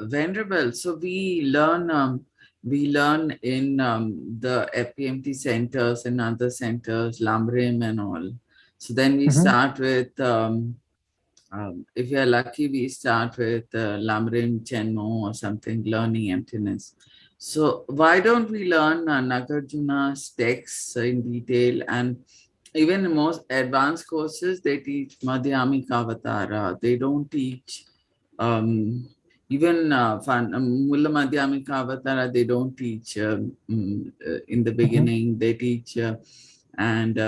Venerable, so we learn in the FPMT centers and other centers, Lamrim and all. So then we Hmm. start with, if we are lucky, we start with Lamrim Chenmo or something, learning emptiness. So why don't we learn Nagarjuna's texts in detail? And even in most advanced courses, they teach Madhyamika Avatara. They don't teach um, even Mulla Madhyamika Avatara, they don't teach in the Hmm. beginning. They teach, and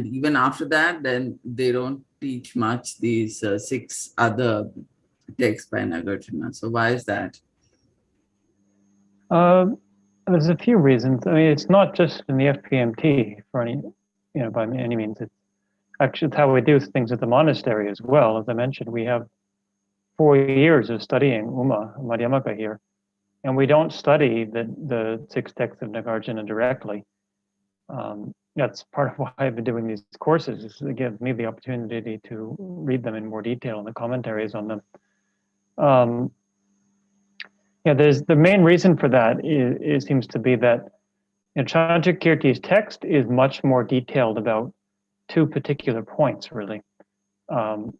even after that, then they don't teach much these six other texts by Nagarjuna. So why is that? Um, there's a few reasons. I mean, it's not just in the FPMT for any, by any means. It's actually it's how we do things at the monastery as well. As I mentioned, we have 4 years of studying Madhyamaka here, and we don't study the six texts of Nagarjuna directly. That's part of why I've been doing these courses, is to give me the opportunity to read them in more detail and the commentaries on them. Um, yeah, there's the main reason for that seems to be that Chandrakirti's text is much more detailed about two particular points, really. Um,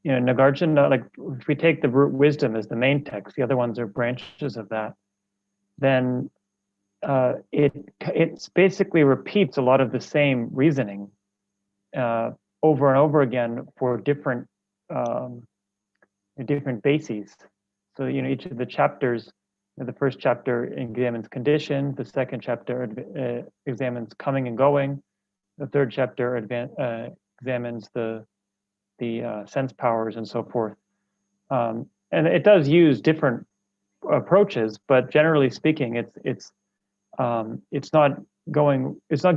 Nagarjuna, like if we take the root wisdom as the main text, the other ones are branches of that, then it basically repeats a lot of the same reasoning uh, over and over again for um, different bases. So each of the chapters, the first chapter examines condition, the second chapter examines coming and going, the third chapter examines the sense powers and so forth. And it does use different approaches, but generally speaking, it's not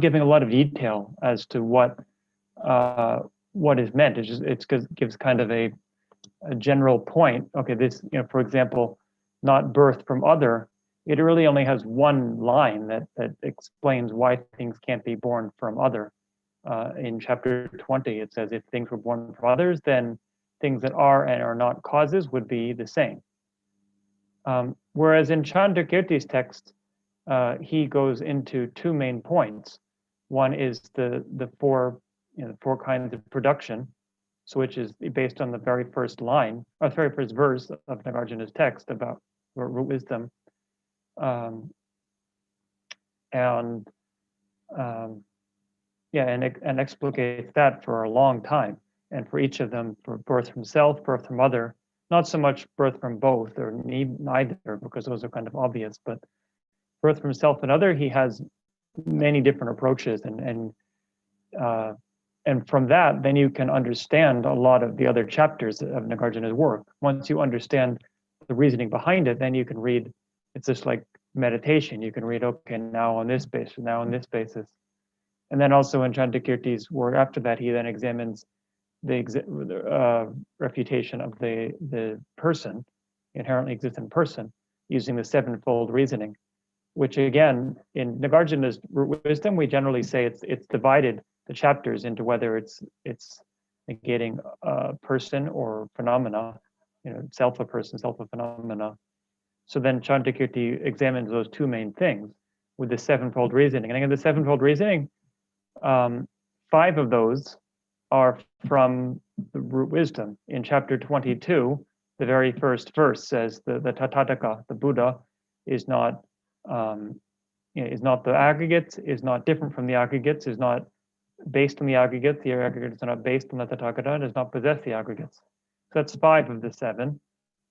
giving a lot of detail as to uh, what is meant. It gives kind of a general point. Okay, this, for example, not birth from other. It really only has one line that explains why things can't be born from other. In chapter 20, it says if things were born from others, then things that are and are not causes would be the same. Whereas in Chandrakirti's text, he goes into two main points. One is the four kinds of production, so which is based on the very first line, or the very first verse of Nagarjuna's text about root wisdom, um, and um, yeah, and explicates that for a long time, and for each of them, for birth from self, birth from other, not so much birth from both or neither, because those are kind of obvious, but birth from self and other, he has many different approaches, uh, and from that, then you can understand a lot of the other chapters of Nagarjuna's work. Once you understand the reasoning behind it, then you can read. It's just like meditation. You can read, okay, now on this basis, now on this basis, and then also in Chandrakirti's work after that, he then examines the refutation of the person, inherently existent person, using the sevenfold reasoning, which again, in Nagarjuna's wisdom, we generally say it's divided the chapters into whether it's negating a person or phenomena, self a person, self a phenomena. So then Chandrakirti examines those two main things with the sevenfold reasoning. And again, the sevenfold reasoning, um, five of those are from the root wisdom. In chapter 22, the very first verse says the Tathagata, the Buddha, is not um, is not the aggregates, is not different from the aggregates, is not based on the aggregates. The aggregates are not based on the Tathagata, does not possess the aggregates. So that's five of the seven.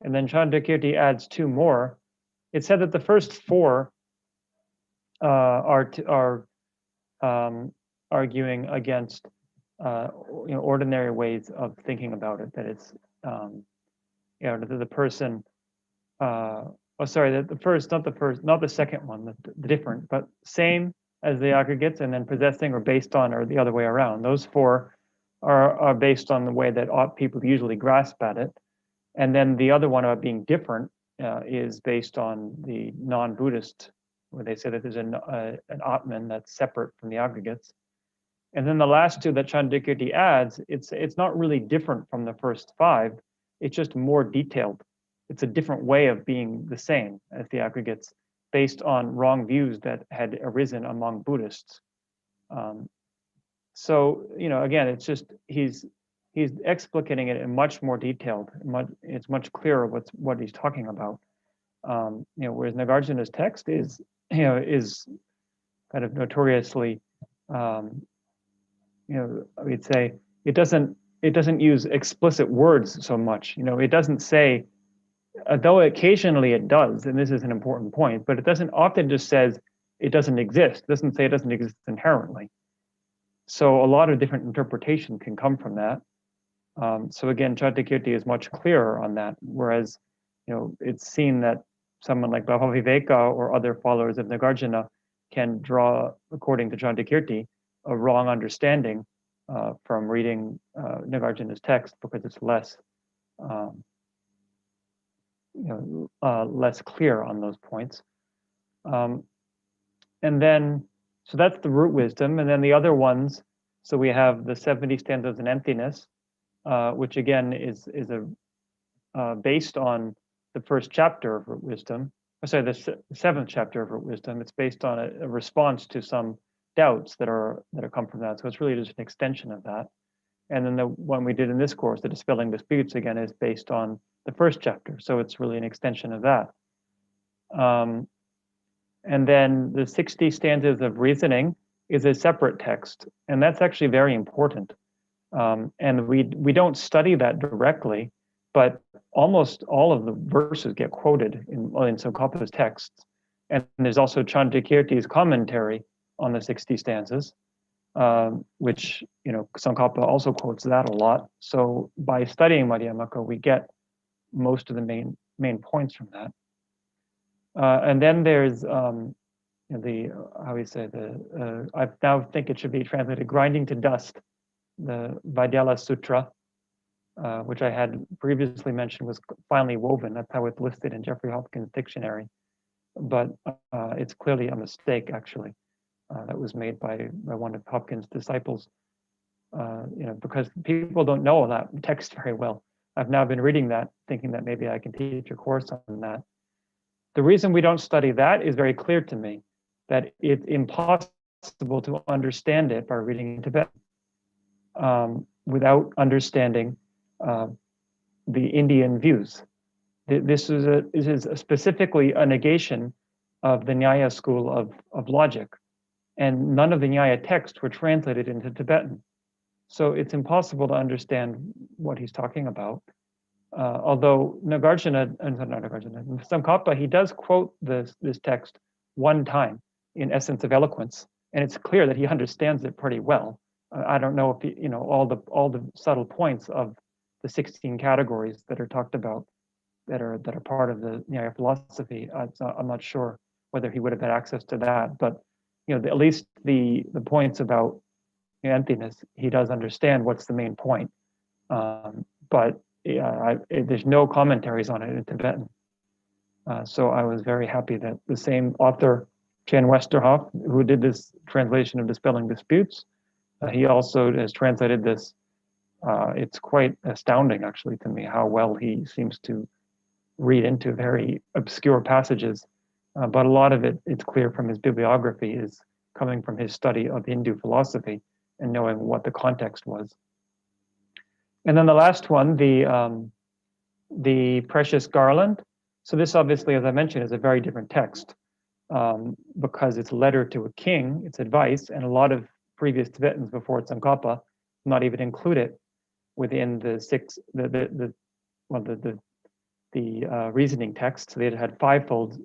And then Chandrakirti adds two more. It said that the first four are arguing against ordinary ways of thinking about it. That it's the person. The first, not the second one, the different, but same as the aggregates, and then possessing or based on, or the other way around. Those four are based on the way that people usually grasp at it, and then the other one about being different is based on the non-Buddhist, where they say that there's an Atman that's separate from the aggregates. And then the last two that Chandrakirti adds, it's not really different from the first five. It's just more detailed. it's a different way of being the same as the aggregates based on wrong views that had arisen among Buddhists. So, again, it's just he's explicating it in much more detailed. It's much clearer what he's talking about. Whereas Nagarjuna's text is kind of notoriously, we'd say it doesn't use explicit words so much. It doesn't say, though occasionally it does, and this is an important point, but it doesn't often just says it doesn't exist. It doesn't say it doesn't exist inherently. So a lot of different interpretation can come from that. So again, Chattakirti is much clearer on that, whereas it's seen that someone like Bhavaviveka or other followers of Nagarjuna can draw, according to Chattakirti, a wrong understanding from reading Nagarjuna's text because it's less less clear on those points. And then, so that's the root wisdom. And then the other ones, so we have the 70 stanzas in emptiness, which again is based on the first chapter of root wisdom. Sorry, the seventh chapter of root wisdom. It's based on a response to some doubts that come from that. So it's really just an extension of that. And then the one we did in this course, the Dispelling Disputes, again, is based on the first chapter. So it's really an extension of that. And then the 60 stanzas of reasoning is a separate text. And that's actually very important. And we don't study that directly, but almost all of the verses get quoted in Tsongkhapa's texts. And there's also Chandrakirti's commentary on the 60 stanzas, which, Tsongkhapa also quotes that a lot. So by studying Madhyamaka, we get most of the main points from that. And then there's I now think it should be translated grinding to dust, the Vaidala Sutra, which I had previously mentioned was finally woven. That's how it's listed in Jeffrey Hopkins' dictionary. But it's clearly a mistake, actually, that was made by one of Hopkins' disciples, because people don't know that text very well. I've now been reading that, thinking that maybe I can teach a course on that. The reason we don't study that is very clear to me, that it's impossible to understand it by reading in Tibetan without understanding the Indian views. This is specifically a negation of the Nyaya school of logic, and none of the Nyaya texts were translated into Tibetan. So it's impossible to understand what he's talking about. Although Tsongkhapa, he does quote this text one time in Essence of Eloquence, and it's clear that he understands it pretty well. I don't know if all the subtle points of the 16 categories that are talked about that are part of the Nyaya philosophy. I'm not sure whether he would have had access to that, but at least the points about emptiness, he does understand what's the main point. But there's no commentaries on it in Tibetan. So I was very happy that the same author, Jan Westerhoff, who did this translation of Dispelling Disputes, he also has translated this. It's quite astounding, actually, to me, how well he seems to read into very obscure passages. But a lot of it's clear from his bibliography, is coming from his study of Hindu philosophy and knowing what the context was. And then the last one, the Precious Garland. So this obviously, as I mentioned, is a very different text because it's a letter to a king, it's advice, and a lot of previous Tibetans before Tsongkhapa not even include it within the reasoning text. So they had fivefold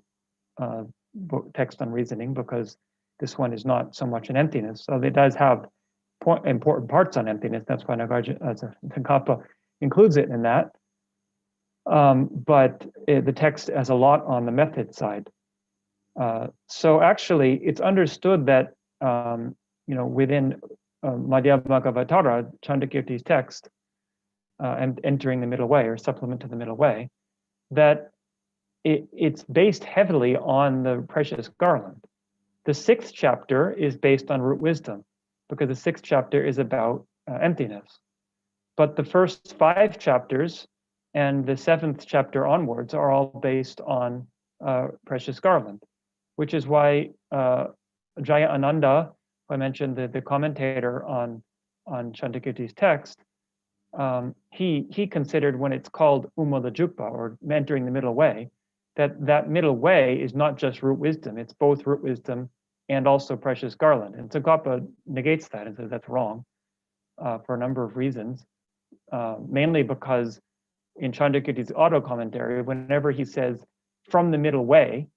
text on reasoning because this one is not so much an emptiness. So it does have important parts on emptiness. That's why Tsongkhapa includes it in that. But the text has a lot on the method side. So actually, it's understood that within Madhyamaka Chandrakirti's text, and entering the middle way or supplement to the middle way, that it's based heavily on the Precious Garland. The 6th chapter is based on root wisdom, because the 6th chapter is about emptiness. But the first 5 chapters And the 7th chapter onwards are all based on Precious Garland, which is why Jaya Ananda, who I mentioned, the commentator on Chandrakirti's text, he considered when it's called Umala Jukpa, or entering the middle way, that middle way is not just root wisdom, it's both root wisdom and also Precious Garland. And Tsongkhapa negates that and says that's wrong for a number of reasons, mainly because in Chandrakirti's auto commentary, whenever he says from the middle way,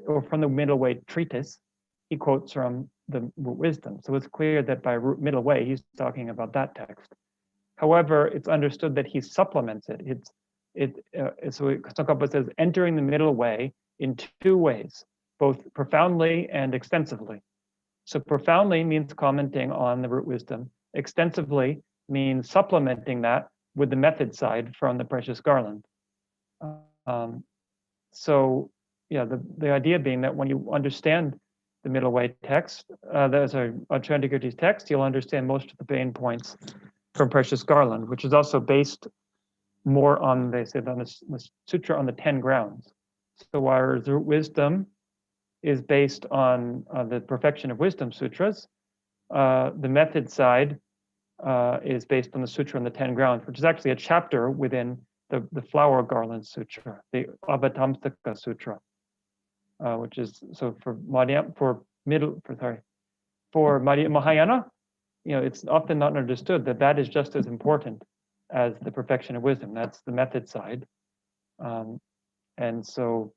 or from the middle way treatise, he quotes from the root wisdom. So it's clear that by root middle way, he's talking about that text. However, it's understood that he supplements it. So Tsongkhapa says entering the middle way in 2 ways, both profoundly and extensively. So profoundly means commenting on the root wisdom. Extensively means supplementing that with the method side from the Precious Garland. So yeah, the idea being that when you understand the middle way text, there's a Chandrakirti's text, you'll understand most of the main points from Precious Garland, which is also based more on, they said, on the sutra on the 10 grounds. So whereas the wisdom is based on the Perfection of Wisdom sutras, the method side is based on the sutra on the 10 grounds, which is actually a chapter within the Flower Garland Sutra, the Avatamsaka Sutra, which is, so for Mahayana, it's often not understood that is just as important as the Perfection of Wisdom. That's the method side. And so,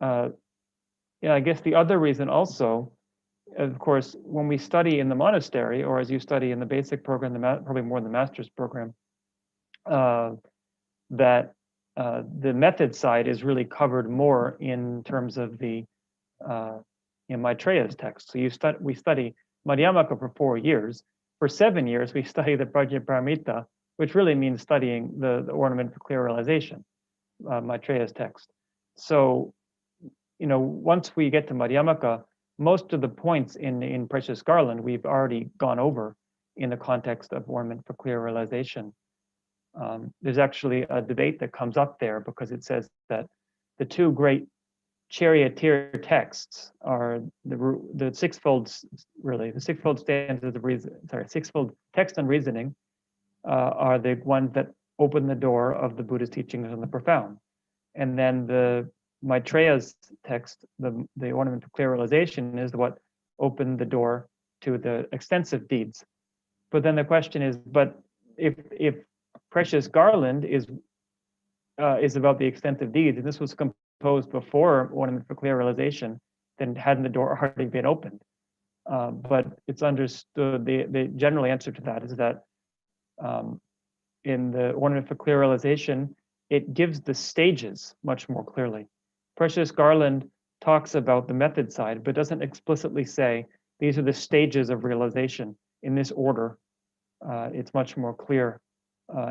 I guess the other reason also, of course, when we study in the monastery, or as you study in the basic program, probably more in the master's program, that the method side is really covered more in terms of the Maitreya's text. So we study Madhyamaka for 4 years. For 7 years, we study the Prajnaparamita, which really means studying the ornament for clear realization, Maitreya's text. So, once we get to Madhyamaka, most of the points in Precious Garland we've already gone over in the context of ornament for clear realization. There's actually a debate that comes up there because it says that the 2 great charioteer texts are the sixfold, really, the sixfold stanzas of reason, sixfold text and reasoning are the ones that open the door of the Buddha's teachings on the profound. And then the Maitreya's text, the ornament of clear realization, is what opened the door to the extensive deeds. But then the question is, but if Precious Garland is about the extensive deeds, and this was composed before ornament for clear realization, then hadn't the door already been opened? But it's understood, the general answer to that is that in the ornament for clear realization, it gives the stages much more clearly. Precious Garland talks about the method side, but doesn't explicitly say these are the stages of realization in this order. It's much more clear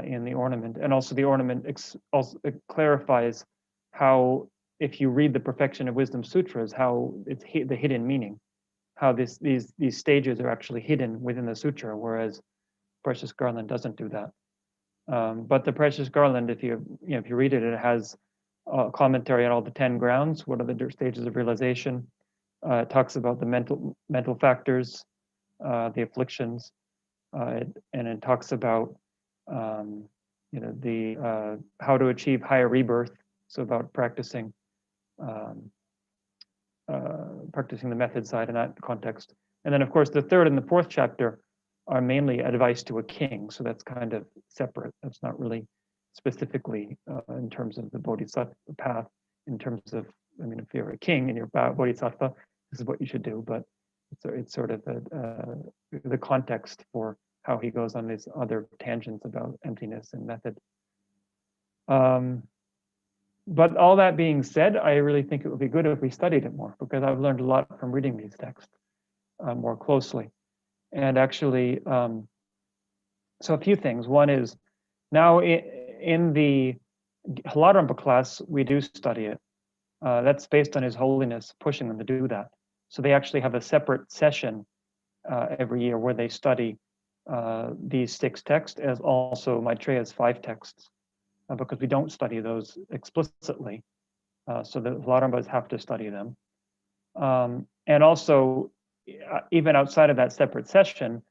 in the ornament. And also the ornament also clarifies how, if you read the Perfection of Wisdom Sutras, how it's the hidden meaning, how these stages are actually hidden within the sutra, whereas Precious Garland doesn't do that. But the Precious Garland, if you read it, it has a commentary on all the 10 grounds. What are the stages of realization? It talks about the mental factors, the afflictions, and it talks about how to achieve higher rebirth. So about practicing the method side in that context. And then, of course, the 3rd and the 4th chapter are mainly advice to a king. So that's kind of separate. That's not really specifically in terms of the bodhisattva path, in terms of, if you're a king and you're bodhisattva, this is what you should do, but it's sort of the context for how he goes on these other tangents about emptiness and method. But all that being said, I really think it would be good if we studied it more, because I've learned a lot from reading these texts more closely. And actually, so a few things. One is, now in the Haladrampa class, we do study it. That's based on His Holiness pushing them to do that. So they actually have a separate session every year where they study these 6 texts, as also Maitreya's 5 texts. because we don't study those explicitly. So the Larambas have to study them. And also, even outside of that separate session,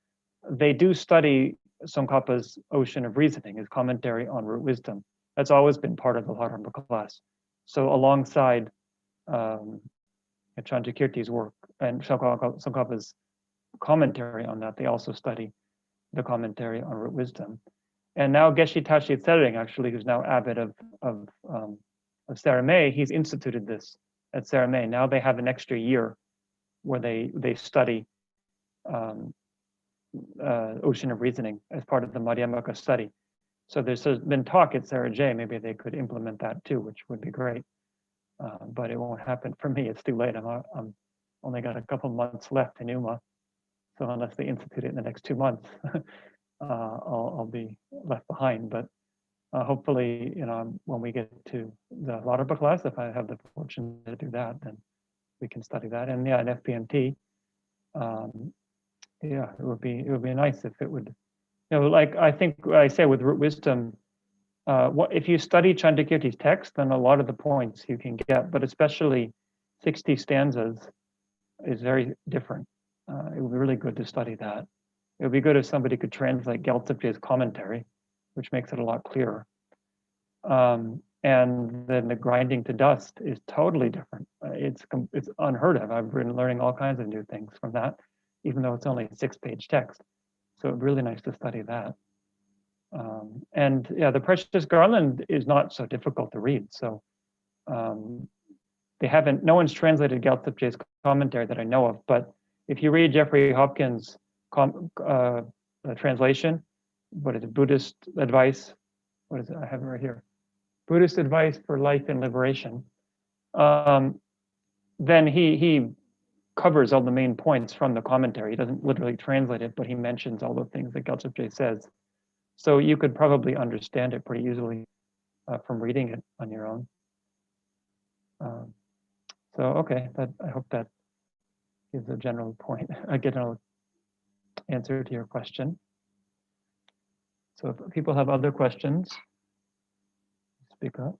they do study Tsongkhapa's Ocean of Reasoning, his commentary on root wisdom. That's always been part of the Laramba class. So alongside Chandrakirti's work and Tsongkhapa's commentary on that, they also study the commentary on root wisdom. And now Geshe Tashi Tsering, actually, who's now abbot of Saramay, he's instituted this at Saramay. Now they have an extra year where they study Ocean of Reasoning as part of the Madhyamaka study. So there's been talk at Sarajay, maybe they could implement that too, which would be great. But it won't happen for me. It's too late. I'm only got a couple months left in Uma. So unless they institute it in the next 2 months, I'll be left behind. But hopefully, when we get to the Laramba class, if I have the fortune to do that, then we can study that. And yeah, an FPMT, yeah, it would be nice if it would, like I think I say with root wisdom, if you study Chandrakirti's text, then a lot of the points you can get, but especially 60 stanzas is very different. It would be really good to study that. It would be good if somebody could translate Gyaltsabje's commentary, which makes it a lot clearer. And then the grinding to dust is totally different. It's unheard of. I've been learning all kinds of new things from that, even though it's only a 6-page text. So it's really nice to study that. And yeah, the Precious Garland is not so difficult to read. So no one's translated Gyaltsabje's commentary that I know of, but if you read Jeffrey Hopkins' translation, what is it, Buddhist Advice? What is it? I have it right here. Buddhist Advice for Life and Liberation. Then he covers all the main points from the commentary. He doesn't literally translate it, but he mentions all the things that Gyaltsabje says. So you could probably understand it pretty easily from reading it on your own. So okay, I hope that gives a general point, a general answer to your question. So if people have other questions, speak up.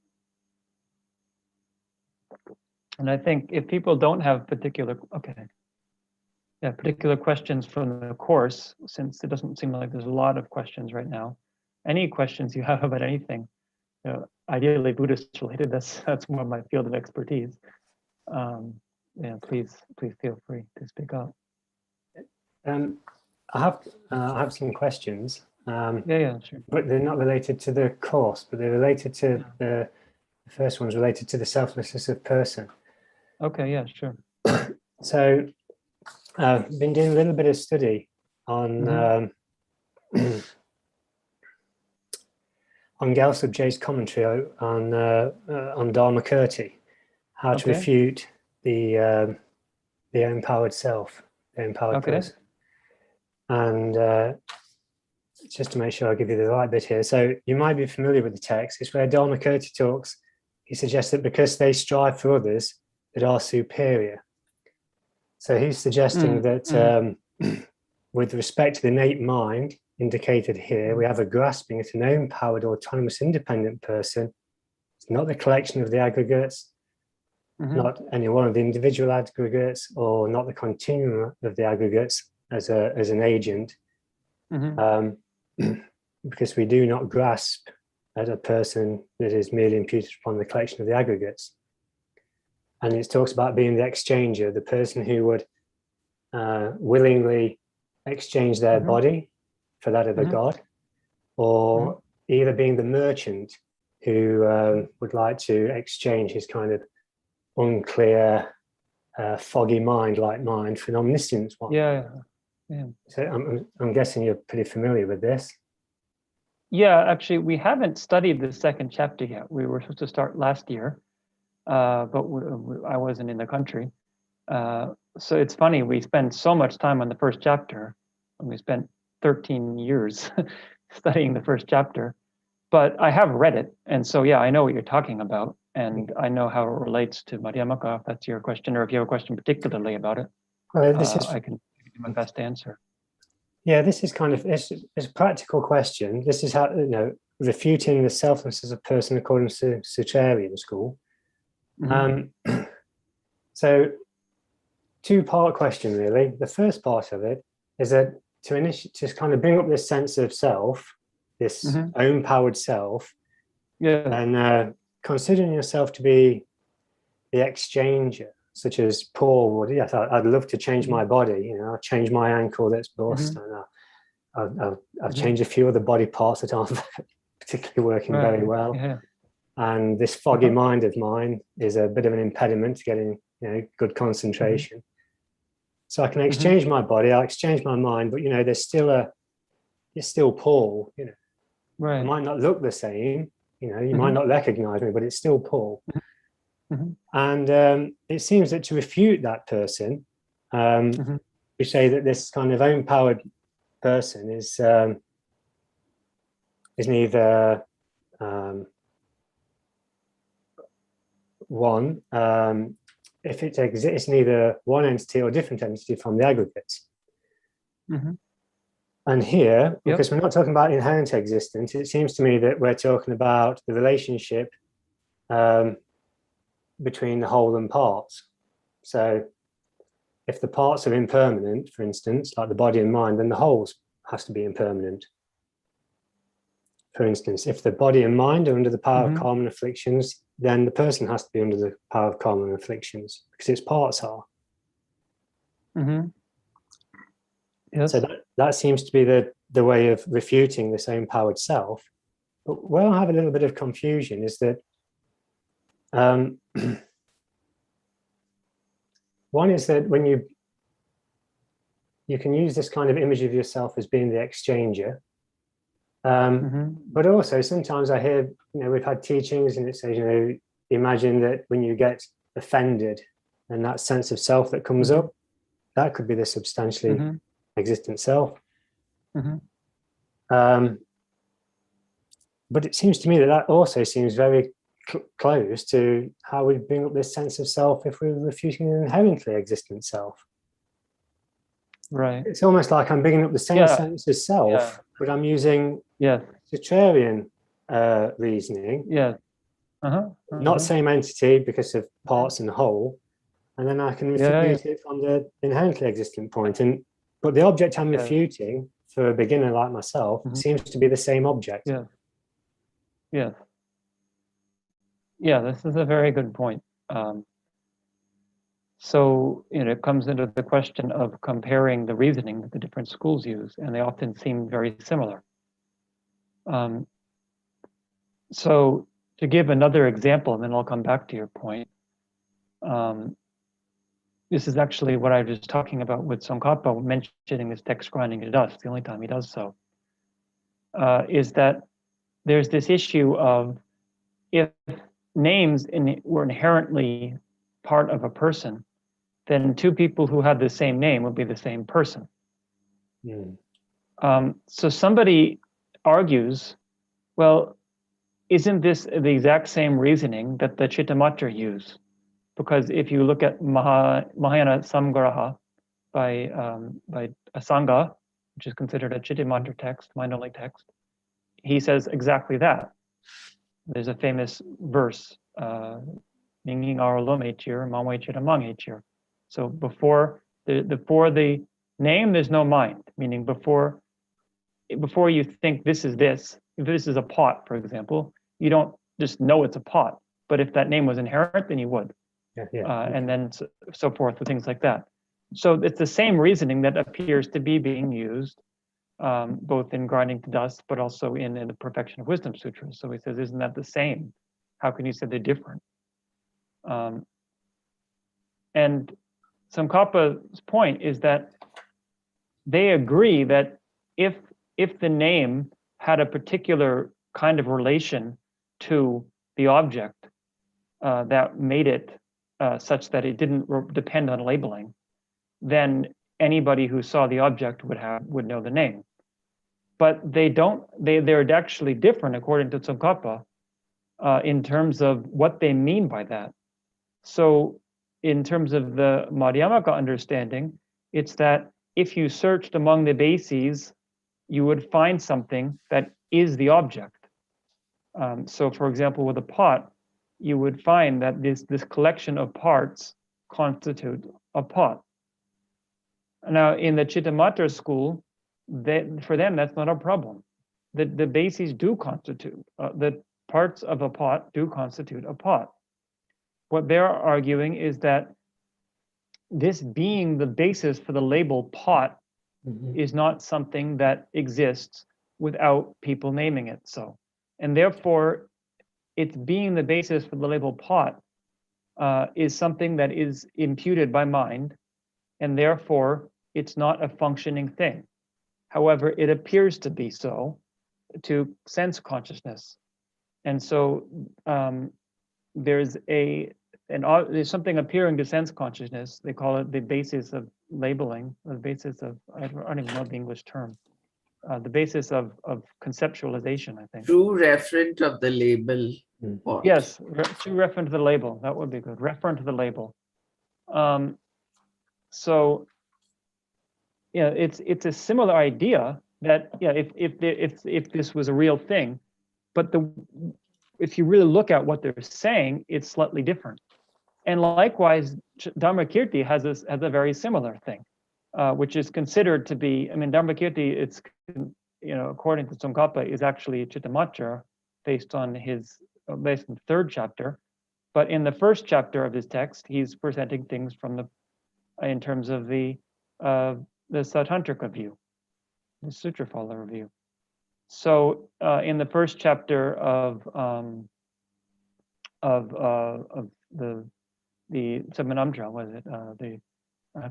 And I think if people don't have particular questions from the course, since it doesn't seem like there's a lot of questions right now, any questions you have about anything, ideally Buddhist related, that's more my field of expertise. Please feel free to speak up. I have some questions. Sure. But they're not related to the course, but they're related to the first one's related to the selflessness of person. Okay, yeah, sure. So I've been doing a little bit of study on on Gyaltsabje's commentary on Dharmakirti, how to refute the empowered self, the empowered person. And just to make sure I give you the right bit here. So you might be familiar with the text. It's where Dharmakirti talks. He suggests that because they strive for others that are superior. So he's suggesting that with respect to the innate mind indicated here, we have a grasping at an empowered, autonomous, independent person. It's not the collection of the aggregates, not any one of the individual aggregates, or not the continuum of the aggregates as an agent. Because we do not grasp at a person that is merely imputed upon the collection of the aggregates. And it talks about being the exchanger, the person who would willingly exchange their body for that of a god, or either being the merchant who would like to exchange his kind of unclear, foggy mind like mine for an omniscient one. Yeah. So I'm guessing you're pretty familiar with this. Yeah, actually, we haven't studied the second chapter yet. We were supposed to start last year, but I wasn't in the country. So it's funny, we spend so much time on the first chapter, and we spent 13 years studying the first chapter, but I have read it. And so, yeah, I know what you're talking about, and I know how it relates to Madhyamaka, if that's your question, or if you have a question particularly about it, I can give you my best answer. Yeah, this is kind of, it's a practical question. This is how, refuting the selflessness of a person according to Sutrarian school. So two-part question, really. The first part of it is that to kind of bring up this sense of self, this own-powered self, and considering yourself to be the exchanger, such as Paul would. Yes, I'd love to change my body. You know, I'll change my ankle that's bust, and I've changed a few other body parts that aren't particularly working very well. And this foggy mind of mine is a bit of an impediment to getting, you know, good concentration. So I can exchange my body, I'll exchange my mind, but, you know, you're still Paul, you know. I might not look the same, you know, you might not recognize me, but it's still Paul. And it seems that to refute that person, we say that this kind of own-powered person is neither one, if it exists, neither one entity or different entity from the aggregates. And here, because we're not talking about inherent existence, it seems to me that we're talking about the relationship between the whole and parts. So if the parts are impermanent, for instance, like the body and mind, then the whole has to be impermanent. For instance, if the body and mind are under the power of karma and afflictions, then the person has to be under the power of karma and afflictions, because its parts are. So that seems to be the way of refuting this own-powered self. But where I have a little bit of confusion is that one is that when you can use this kind of image of yourself as being the exchanger, but also sometimes I hear, you know, we've had teachings and it says, you know, imagine that when you get offended and that sense of self that comes up, that could be the substantially existent self. But it seems to me that also seems very close to how we bring up this sense of self if we're refuting an inherently existent self. Right. It's almost like I'm bringing up the same sense of self, but I'm using Sutrarian reasoning. Not same entity because of parts and whole, and then I can refute it from the inherently existent point. But the object I'm refuting for a beginner like myself seems to be the same object. This is a very good point. So, you know, it comes into the question of comparing the reasoning that the different schools use, and they often seem very similar. So to give another example, and then I'll come back to your point. This is actually what I was talking about with Tsongkhapa mentioning this text grinding to dust, the only time he does so, is that there's this issue of if names were inherently part of a person, then two people who had the same name would be the same person. So somebody argues, well, isn't this the exact same reasoning that the Chittamatra use? Because if you look at Mahayana Samgraha by Asanga, which is considered a Chittamatra text, mind-only text, he says exactly that. There's a famous verse, Minging Arulome Chir, Mangwe Chittamang Chir. So before the name, there's no mind, meaning before you think this is this, if this is a pot, for example, you don't just know it's a pot. But if that name was inherent, then you would. And then so forth with things like that. So it's the same reasoning that appears to be being used both in Grinding to Dust, but also in the Perfection of Wisdom Sutra. So he says, isn't that the same? How can you say they're different? And Tsongkhapa's point is that they agree that if the name had a particular kind of relation to the object that made it such that it didn't depend on labeling, then anybody who saw the object would know the name. But they're actually different according to Tsongkhapa in terms of what they mean by that. So in terms of the Madhyamaka understanding, it's that if you searched among the bases, you would find something that is the object. So for example, with a pot, you would find that this collection of parts constitute a pot. Now, in the Chittamatra school, for them, that's not a problem. The bases do constitute, the parts of a pot do constitute a pot. What they're arguing is that this being the basis for the label pot is not something that exists without people naming it so. And therefore, it's being the basis for the label pot is something that is imputed by mind, and therefore it's not a functioning thing. However, it appears to be so to sense consciousness. And so there's something appearing to sense consciousness. They call it the basis of labeling, the basis of, I don't even know the English term, the basis of conceptualization, I think. True referent of the label. Pot. Yes, true referent to the label. That would be good. Referent to the label. So, yeah, it's a similar idea that, yeah, if this was a real thing, but if you really look at what they're saying, it's slightly different. And likewise, Dharmakirti has a very similar thing, which is considered to be, I mean, Dharmakirti, it's, according to Tsongkhapa, is actually Chittamatra based on the third chapter. But in the first chapter of his text, he's presenting things from in terms of the Sautantrika view, the Sutra follower view. So in the first chapter of the Samanamdra, was it the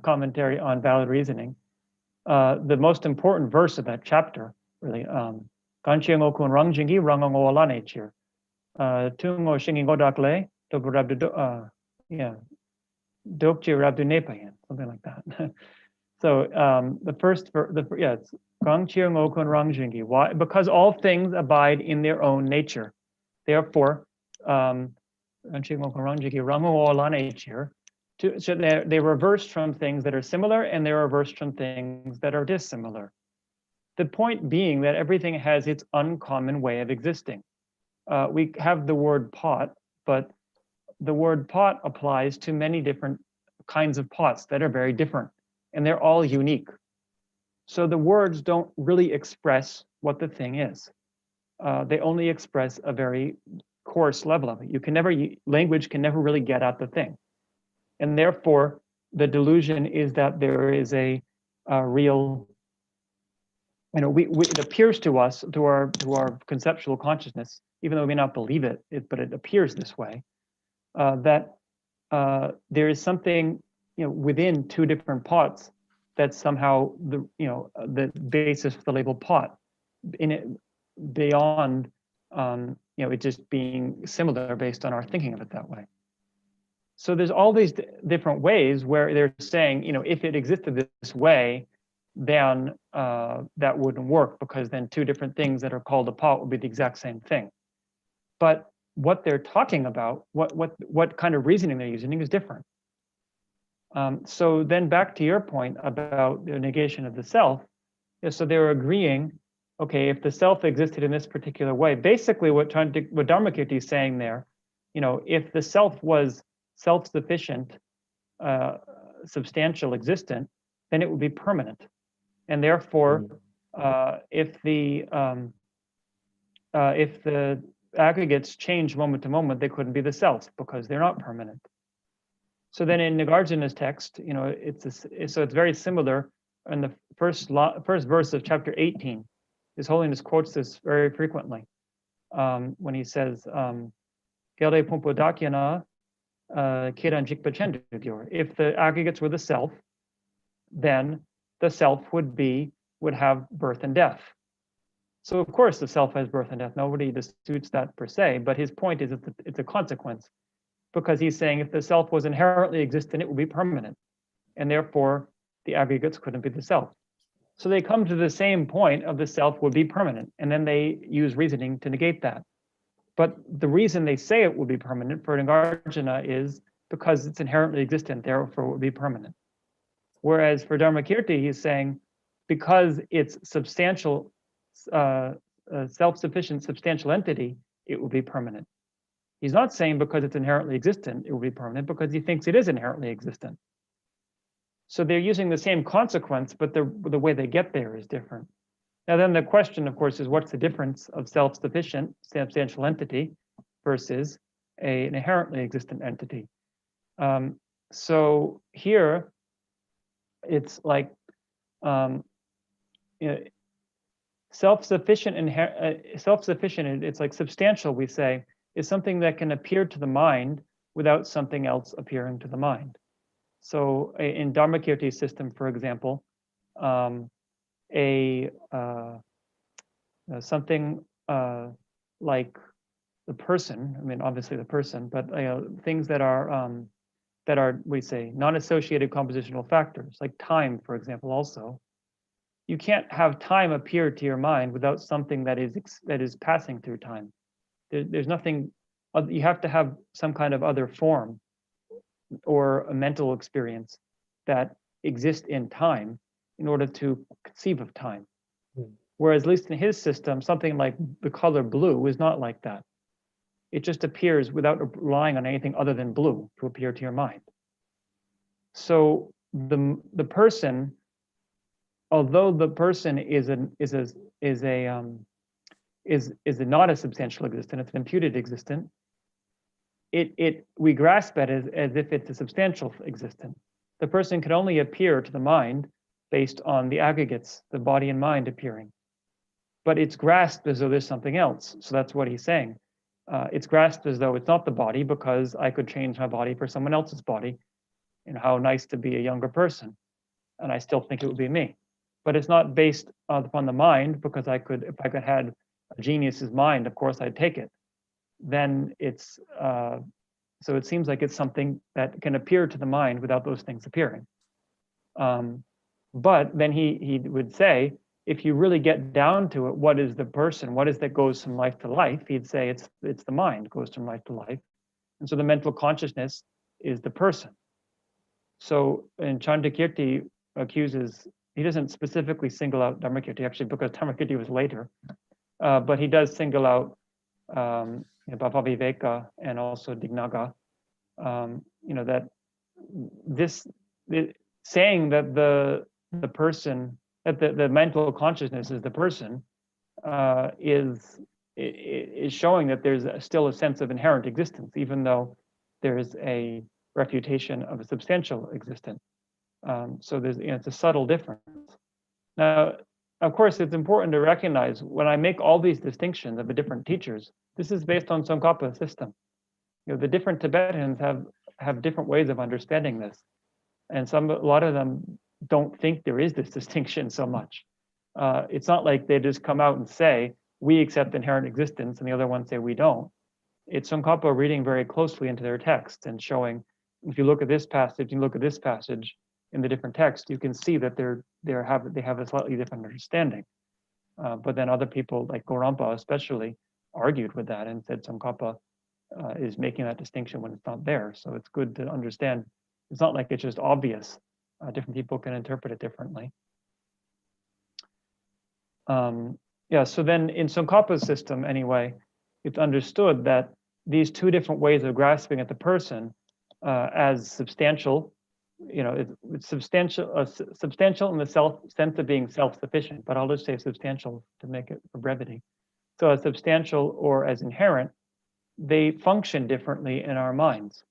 commentary on valid reasoning? The most important verse of that chapter, really, Ganchiang Okun Rangjingi Rangango Alanechir, Tungo Shingi Godakle, Dokchi Rabdu Nepayan, something like that. So the first, it's Gangchiang Okun Rangjingi. Why? Because all things abide in their own nature. Therefore, so they reversed from things that are similar, and they're reversed from things that are dissimilar. The point being that everything has its uncommon way of existing. We have the word pot, but the word pot applies to many different kinds of pots that are very different, and they're all unique. So the words don't really express what the thing is. They only express a very coarse level of it. Language can never really get at the thing. And therefore, the delusion is that there is a real, it appears to us, through our conceptual consciousness, even though we may not believe it, but it appears this way, that there is something, within two different pots that's somehow the basis for the label pot, in it beyond it just being similar based on our thinking of it that way. So there's all these different ways where they're saying, if it existed this way, then that wouldn't work, because then two different things that are called a pot would be the exact same thing. But what they're talking about, what kind of reasoning they're using is different. So then back to your point about the negation of the self, so they're agreeing, okay, if the self existed in this particular way, basically what Dharmakirti is saying there, if the self was self-sufficient, substantial, existent, then it would be permanent. And therefore, if the aggregates change moment to moment, they couldn't be the self because they're not permanent. So then in Nagarjuna's text, it's very similar. In the first verse of chapter 18, His Holiness quotes this very frequently when he says, "Gelde Pumpodakyana Kiran Jikpachendugyur." If the aggregates were the self, then the self would have birth and death. So of course the self has birth and death. Nobody disputes that per se, but his point is it's a consequence, because he's saying if the self was inherently existent, it would be permanent, and therefore the aggregates couldn't be the self. So they come to the same point of the self would be permanent, and then they use reasoning to negate that. But the reason they say it will be permanent for Nagarjuna is because it's inherently existent, therefore it would be permanent. Whereas for Dharmakirti, he's saying because it's substantial, self-sufficient substantial entity, it will be permanent. He's not saying because it's inherently existent, it will be permanent, because he thinks it is inherently existent. So they're using the same consequence, but the way they get there is different. Now then the question, of course, is what's the difference of self-sufficient, substantial entity versus an inherently existent entity? So here, it's like self-sufficient, it's like substantial, we say, is something that can appear to the mind without something else appearing to the mind. So in Dharmakirti's system, for example, something like the person, I mean, obviously the person, but things that are, we say, non-associated compositional factors, like time, for example, also. You can't have time appear to your mind without something that is passing through time. There's nothing, you have to have some kind of other form or a mental experience that exists in time in order to conceive of time. Whereas, at least in his system, something like the color blue is not like that. It just appears without relying on anything other than blue to appear to your mind. So the person, although the person is not a substantial existent, it's an imputed existent, we grasp it as if it's a substantial existent. The person can only appear to the mind based on the aggregates, the body and mind appearing. But it's grasped as though there's something else. So that's what he's saying. It's grasped as though it's not the body, because I could change my body for someone else's body. And how nice to be a younger person. And I still think it would be me. But it's not based upon the mind, because if I could have a genius's mind, of course I'd take it. Then it's, so it seems like it's something that can appear to the mind without those things appearing. But then he would say, if you really get down to it, what is the person? What is that goes from life to life? He'd say it's the mind goes from life to life. And so the mental consciousness is the person. So, and Chandrakirti accuses, he doesn't specifically single out Dharmakirti, actually, because Dharmakirti was later, but he does single out Bhavaviveka and also Dignaga, that saying that the person, that the mental consciousness is the person, is showing that there's still a sense of inherent existence, even though there's a refutation of a substantial existence. So there's, it's a subtle difference. Now, of course, it's important to recognize when I make all these distinctions of the different teachers, this is based on Tsongkhapa's system. The different Tibetans have different ways of understanding this, and a lot of them don't think there is this distinction so much. It's not like they just come out and say we accept inherent existence, and the other ones say we don't. It's Tsongkhapa reading very closely into their text and showing, if you look at this passage, you look at this passage in the different text, you can see that they have a slightly different understanding. But then other people, like Gorampa especially, argued with that and said Tsongkhapa is making that distinction when it's not there. So it's good to understand. It's not like it's just obvious. Different people can interpret it differently. So then in Tsongkhapa's system, anyway, it's understood that these two different ways of grasping at the person as substantial, it's substantial in the sense of being self-sufficient, but I'll just say substantial to make it for brevity. So as substantial or as inherent, they function differently in our minds.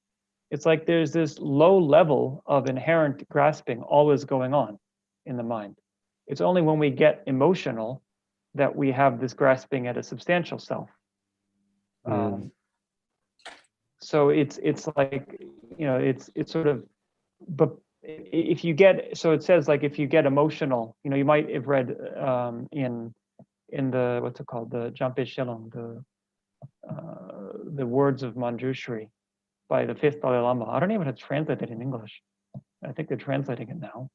It's like there's this low level of inherent grasping always going on in the mind. It's only when we get emotional that we have this grasping at a substantial self. So it's like, it's sort of, but if you get, so it says like if you get emotional, you might have read in the, what's it called, the Jampe Shillong, the Words of Manjushri by the 5th Dalai Lama. I don't even have it translated in English. I think they're translating it now.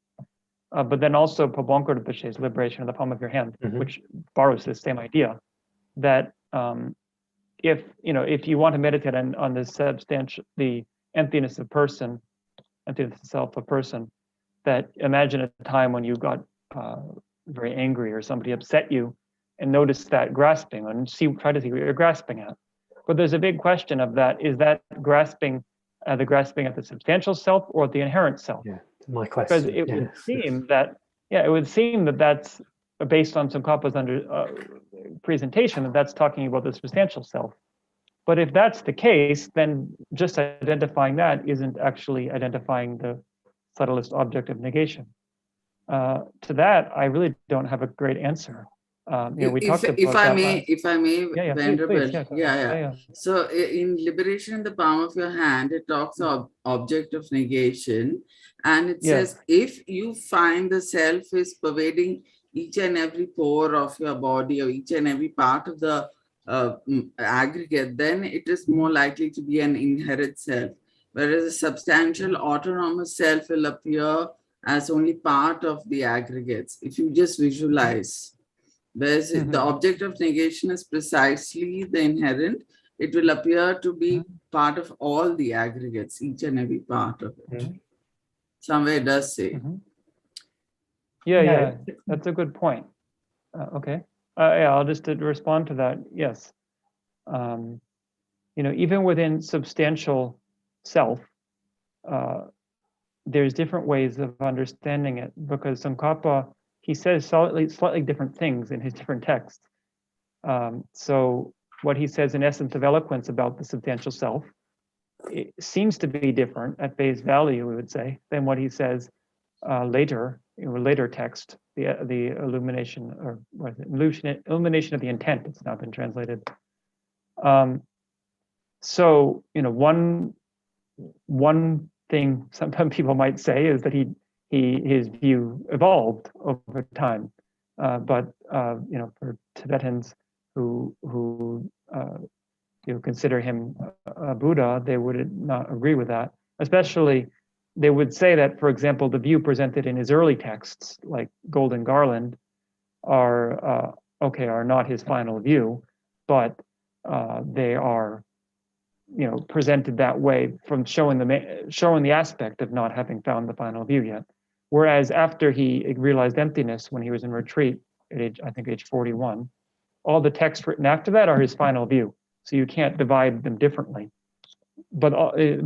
But then also Pabongkar Rinpoche's Liberation of the Palm of Your Hand, which borrows this same idea that if you want to meditate on the emptiness of person, emptiness of self of person, that imagine a time when you got very angry or somebody upset you, and notice that grasping and try to see what you're grasping at. But there's a big question of that. Is that grasping, the grasping at the substantial self or the inherent self? Yeah, my question. Because it would seem that, it would seem that that's based on Tsongkhapa's presentation, that that's talking about the substantial self. But if that's the case, then just identifying that isn't actually identifying the subtlest object of negation. To that, I really don't have a great answer. We talked about if I that may, if I may, yeah, Venerable, please, yeah. So in Liberation in the Palm of Your Hand, it talks of object of negation, and it says if you find the self is pervading each and every pore of your body or each and every part of the aggregate, then it is more likely to be an inherent self, whereas a substantial autonomous self will appear as only part of the aggregates. If you just visualize. Whereas the object of negation is precisely the inherent, it will appear to be part of all the aggregates, each and every part of it. Somewhere it does say. Yeah, that's a good point. Okay. I'll just respond to that. Yes. Even within substantial self, there's different ways of understanding it, because Tsongkhapa, he says slightly different things in his different texts. So what he says in Essence of Eloquence about the substantial self, it seems to be different at face value, we would say, than what he says later, in a later text, the illumination, or what is it? Illumination of the intent. It's now been translated. So one thing sometimes people might say is that his view evolved over time, but for Tibetans who consider him a Buddha, they would not agree with that. Especially, they would say that, for example, the view presented in his early texts, like Golden Garland, are not his final view, but they are presented that way from showing the aspect of not having found the final view yet. Whereas after he realized emptiness when he was in retreat at age 41, all the texts written after that are his final view. So you can't divide them differently. But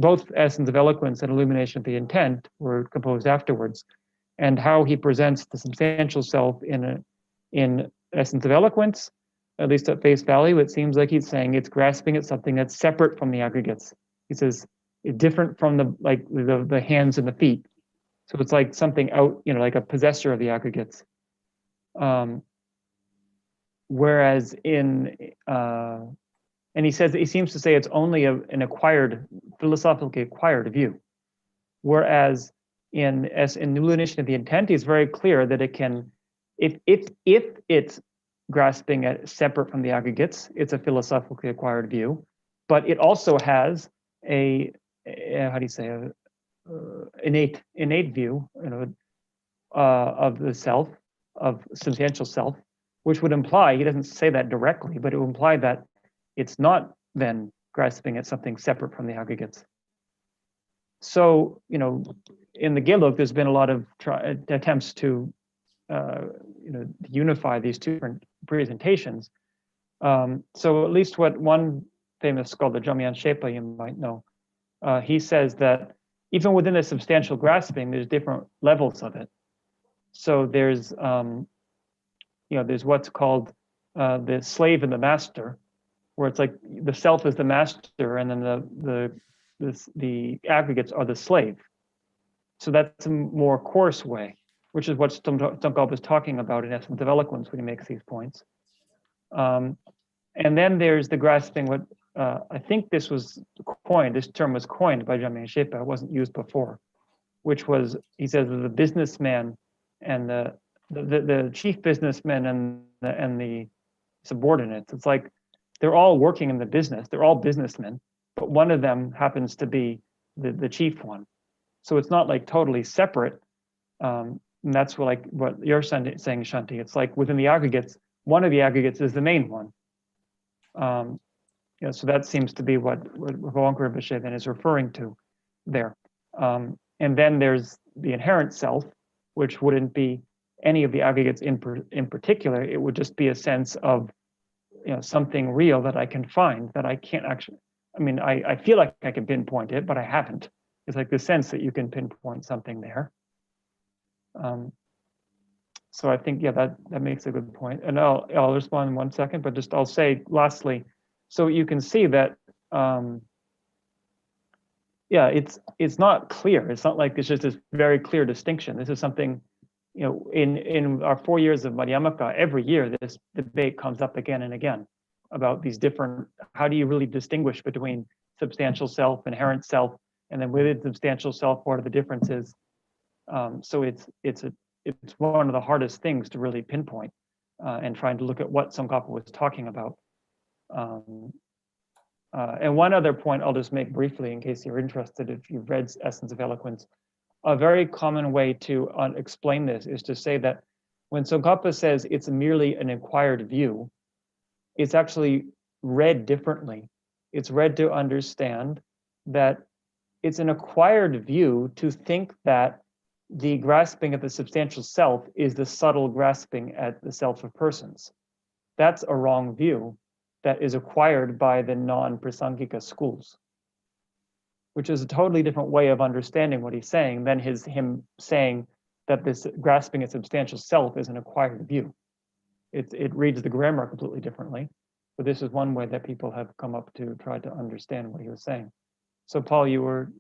both Essence of Eloquence and Illumination of the Intent were composed afterwards. And how he presents the substantial self in Essence of Eloquence, at least at face value, it seems like he's saying it's grasping at something that's separate from the aggregates. He says it's different from the hands and the feet. So it's like something out, like a possessor of the aggregates. Whereas and he seems to say it's only an philosophically acquired view. Whereas in Illumination of the Intent, he's very clear that it can, if it's grasping at separate from the aggregates, it's a philosophically acquired view, but it also has innate view, of the self, of substantial self, which would imply, he doesn't say that directly, but it would imply that it's not then grasping at something separate from the aggregates. So, in the Gelug, there's been a lot of attempts to unify these two different presentations. So at least what one famous scholar, Jamyang Shepa, you might know, he says that even within a substantial grasping, there's different levels of it. So there's what's called the slave and the master, where it's like the self is the master, and then the aggregates are the slave. So that's a more coarse way, which is what Tsongkhapa is talking about in Essence of Eloquence when he makes these points. And then there's the grasping, what I think this term was coined by Jamyang Shepa, it wasn't used before, which was, he says, the businessman and the chief businessman and the subordinates. It's like they're all working in the business, they're all businessmen, but one of them happens to be the chief one. So it's not like totally separate. And that's what you're saying, Shanti. It's like within the aggregates, one of the aggregates is the main one. So that seems to be what Bhavankara Vishay then is referring to there. And then there's the inherent self, which wouldn't be any of the aggregates in particular. It would just be a sense of something real that I can find that I can't actually. I mean, I feel like I can pinpoint it, but I haven't. It's like the sense that you can pinpoint something there. So I think, yeah, that makes a good point. And I'll respond in 1 second, but just I'll say lastly, so you can see that, yeah, it's not clear. It's not like it's just this very clear distinction. This is something, in our 4 years of Madhyamaka, every year this debate comes up again and again about these different, how do you really distinguish between substantial self, inherent self, and then within substantial self, what are the differences? So it's one of the hardest things to really pinpoint, and trying to look at what Tsongkhapa was talking about. And one other point I'll just make briefly in case you're interested, if you've read Essence of Eloquence, a very common way to explain this is to say that when Tsongkhapa says it's merely an acquired view, it's actually read differently. It's read to understand that it's an acquired view to think that the grasping at the substantial self is the subtle grasping at the self of persons. That's a wrong view that is acquired by the non-Prasangika schools, which is a totally different way of understanding what he's saying than him saying that this grasping at substantial self is an acquired view. It reads the grammar completely differently, but this is one way that people have come up to try to understand what he was saying. So Paul, you were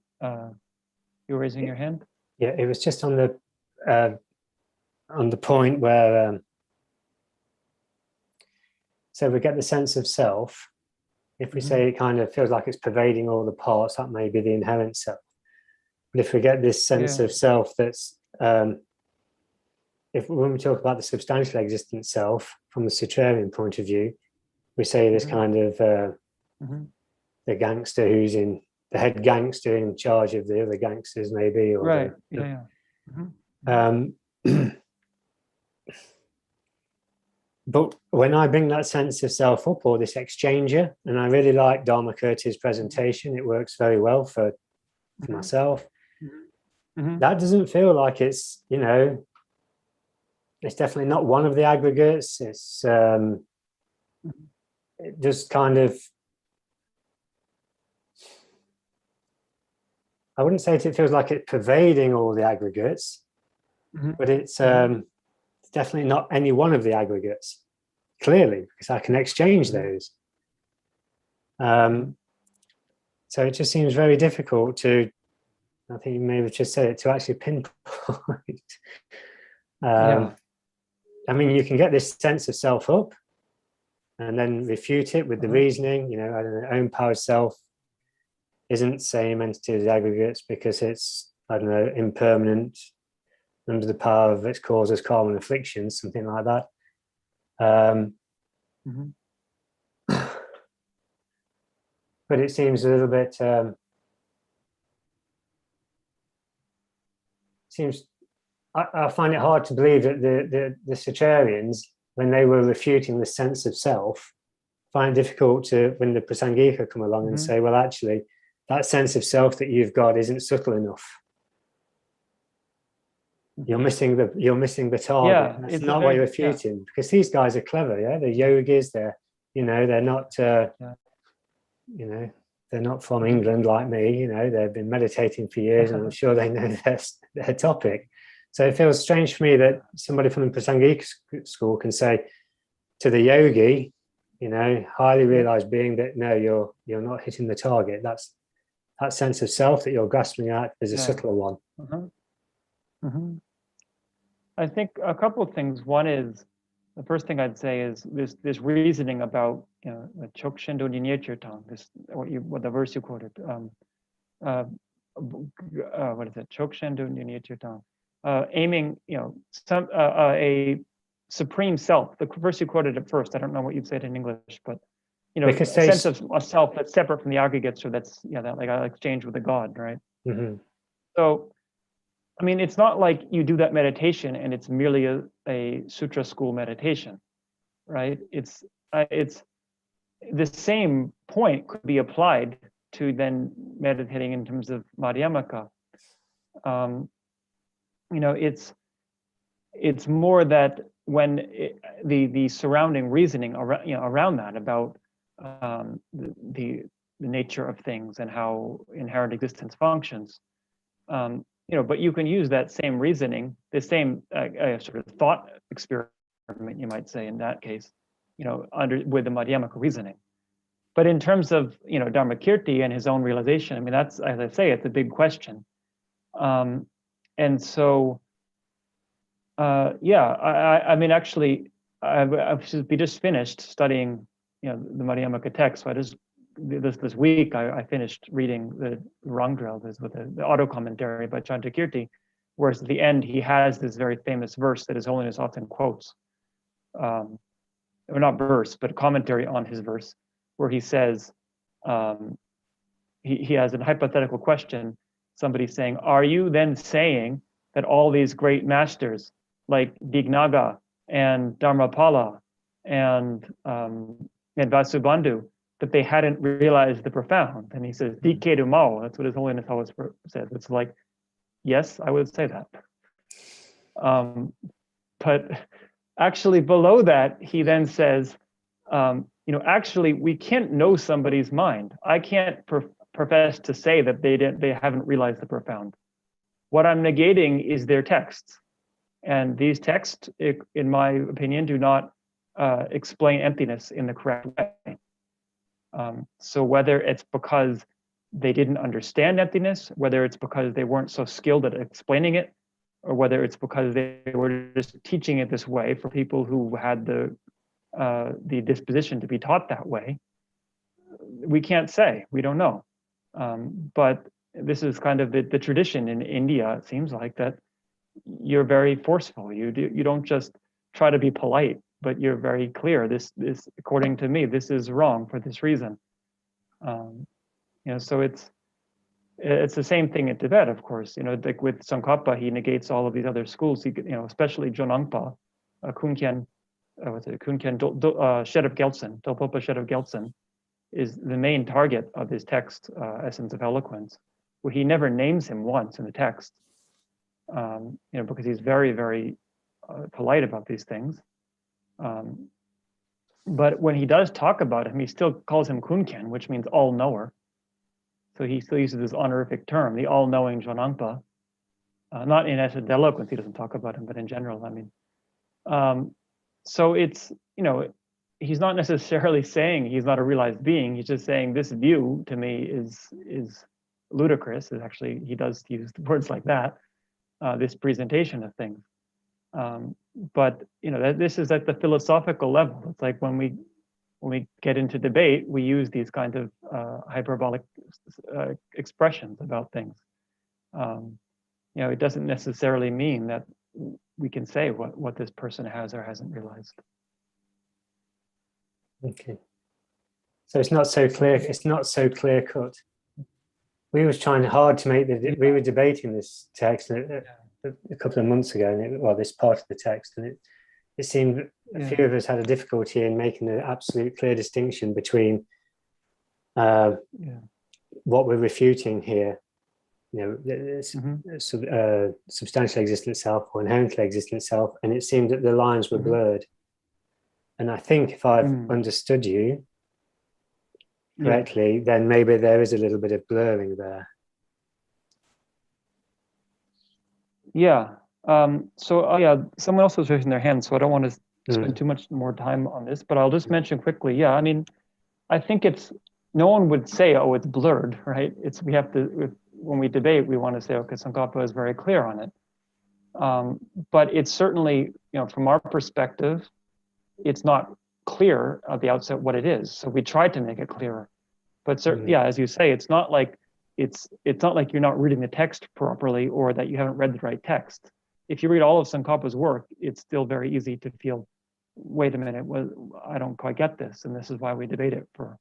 raising your hand? Yeah, it was just on the point where so we get the sense of self. If we say it kind of feels like it's pervading all the parts, that may be the inherent self. But if we get this sense of self that's, when we talk about the substantial existent self from the Sutrarian point of view, we say this kind of the gangster who's in, the head gangster in charge of the other gangsters maybe. Or right, But when I bring that sense of self up, or this exchanger, and I really like Dharmakirti's presentation, it works very well for myself. That doesn't feel like it's, it's definitely not one of the aggregates. It's it just kind of, I wouldn't say it feels like it's pervading all the aggregates, but it's definitely not any one of the aggregates, clearly, because I can exchange those. So it just seems very difficult to, I think you may have just said it, to actually pinpoint. I mean, you can get this sense of self up and then refute it with the reasoning, I don't know, own power self isn't the same entity as aggregates because it's, I don't know, impermanent, under the power of its causes, karma and afflictions, something like that. But it seems a little bit, I find it hard to believe that the Sutrarians, when they were refuting the sense of self, find it difficult to, when the Prasangika come along and say, well, actually, that sense of self that you've got isn't subtle enough. You're missing the target. That's not what you're refuting, because these guys are clever. They're yogis. They're not they're not from England like me. They've been meditating for years, and I'm sure they know their topic. So it feels strange for me that somebody from the Prasangika school can say to the yogi, highly realized being, that no, you're not hitting the target. That's that sense of self that you're grasping at is a subtler one. I think a couple of things. One is, the first thing I'd say is this reasoning about chokshendo nyechirtang, this what the verse you quoted. What is it? Chokshendo nyechirtang, aiming some a supreme self. The verse you quoted at first, I don't know what you'd said in English, but a sense of a self that's separate from the aggregates, or that's that like I exchange with a god, right? So I mean, it's not like you do that meditation and it's merely a sutra school meditation, right? It's the same point could be applied to then meditating in terms of Madhyamaka. It's it's more that when the surrounding reasoning around, around that about the nature of things and how inherent existence functions, but you can use that same reasoning, the same sort of thought experiment, you might say, in that case, with the Madhyamaka reasoning. But in terms of Dharmakirti and his own realization, I mean, that's, as I say, it's a big question. And so, I mean, actually, I've just finished studying, the Madhyamaka text. So I just this week I finished reading the Rangdrel, with the auto commentary by Chantakirti, whereas at the end he has this very famous verse that His Holiness often quotes, or not verse, but commentary on his verse, where he says, he has a hypothetical question. Somebody's saying, are you then saying that all these great masters like Dignaga and Dharmapala and Vasubandhu, that they hadn't realized the profound? And he says, Dikedu Mao, that's what His Holiness always says. It's like, yes, I would say that. But actually below that, he then says, actually, we can't know somebody's mind. I can't profess to say that they haven't realized the profound. What I'm negating is their texts. And these texts, in my opinion, do not explain emptiness in the correct way. So whether it's because they didn't understand emptiness, whether it's because they weren't so skilled at explaining it, or whether it's because they were just teaching it this way for people who had the disposition to be taught that way, we can't say. We don't know. But this is kind of the tradition in India. It seems like that you're very forceful. You don't just try to be polite, but you're very clear. This according to me, this is wrong for this reason. So it's the same thing in Tibet, of course. Like with Tsongkhapa, he negates all of these other schools. He, especially Jonangpa, Kunkyen, Shed of Geltsen, Dolpopa Shed of Geltsen, is the main target of his text, Essence of Eloquence, where he never names him once in the text, because he's very, very polite about these things. But when he does talk about him, he still calls him Kunkyen, which means all-knower. So he still uses this honorific term, the all-knowing Jonangpa. Not in Essence of Eloquence, he doesn't talk about him, but in general, I mean. So it's, he's not necessarily saying he's not a realized being. He's just saying this view to me is ludicrous. Is actually, he does use words like that, this presentation of things. But this is at the philosophical level. It's like when we get into debate, we use these kind of hyperbolic expressions about things. It doesn't necessarily mean that we can say what this person has or hasn't realized. Okay. So it's not so clear. It's not so clear cut. We was trying hard to make we were debating this text a couple of months ago, and this part of the text, and it seemed a few of us had a difficulty in making an absolute clear distinction between what we're refuting here, substantial existent self or inherently existent self, and it seemed that the lines were blurred. And I think if I've understood you correctly, then maybe there is a little bit of blurring there. Yeah. Someone else was raising their hand, so I don't want to spend too much more time on this, but I'll just mention quickly. Yeah, I mean, I think no one would say, oh, it's blurred, right? We have to, when we debate, we want to say, okay, Tsongkhapa is very clear on it. But it's certainly, from our perspective, it's not clear at the outset what it is. So we tried to make it clearer. But certainly, as you say, it's not like you're not reading the text properly or that you haven't read the right text. If you read all of Tsongkhapa's work, it's still very easy to feel, wait a minute, I don't quite get this, and this is why we debate it for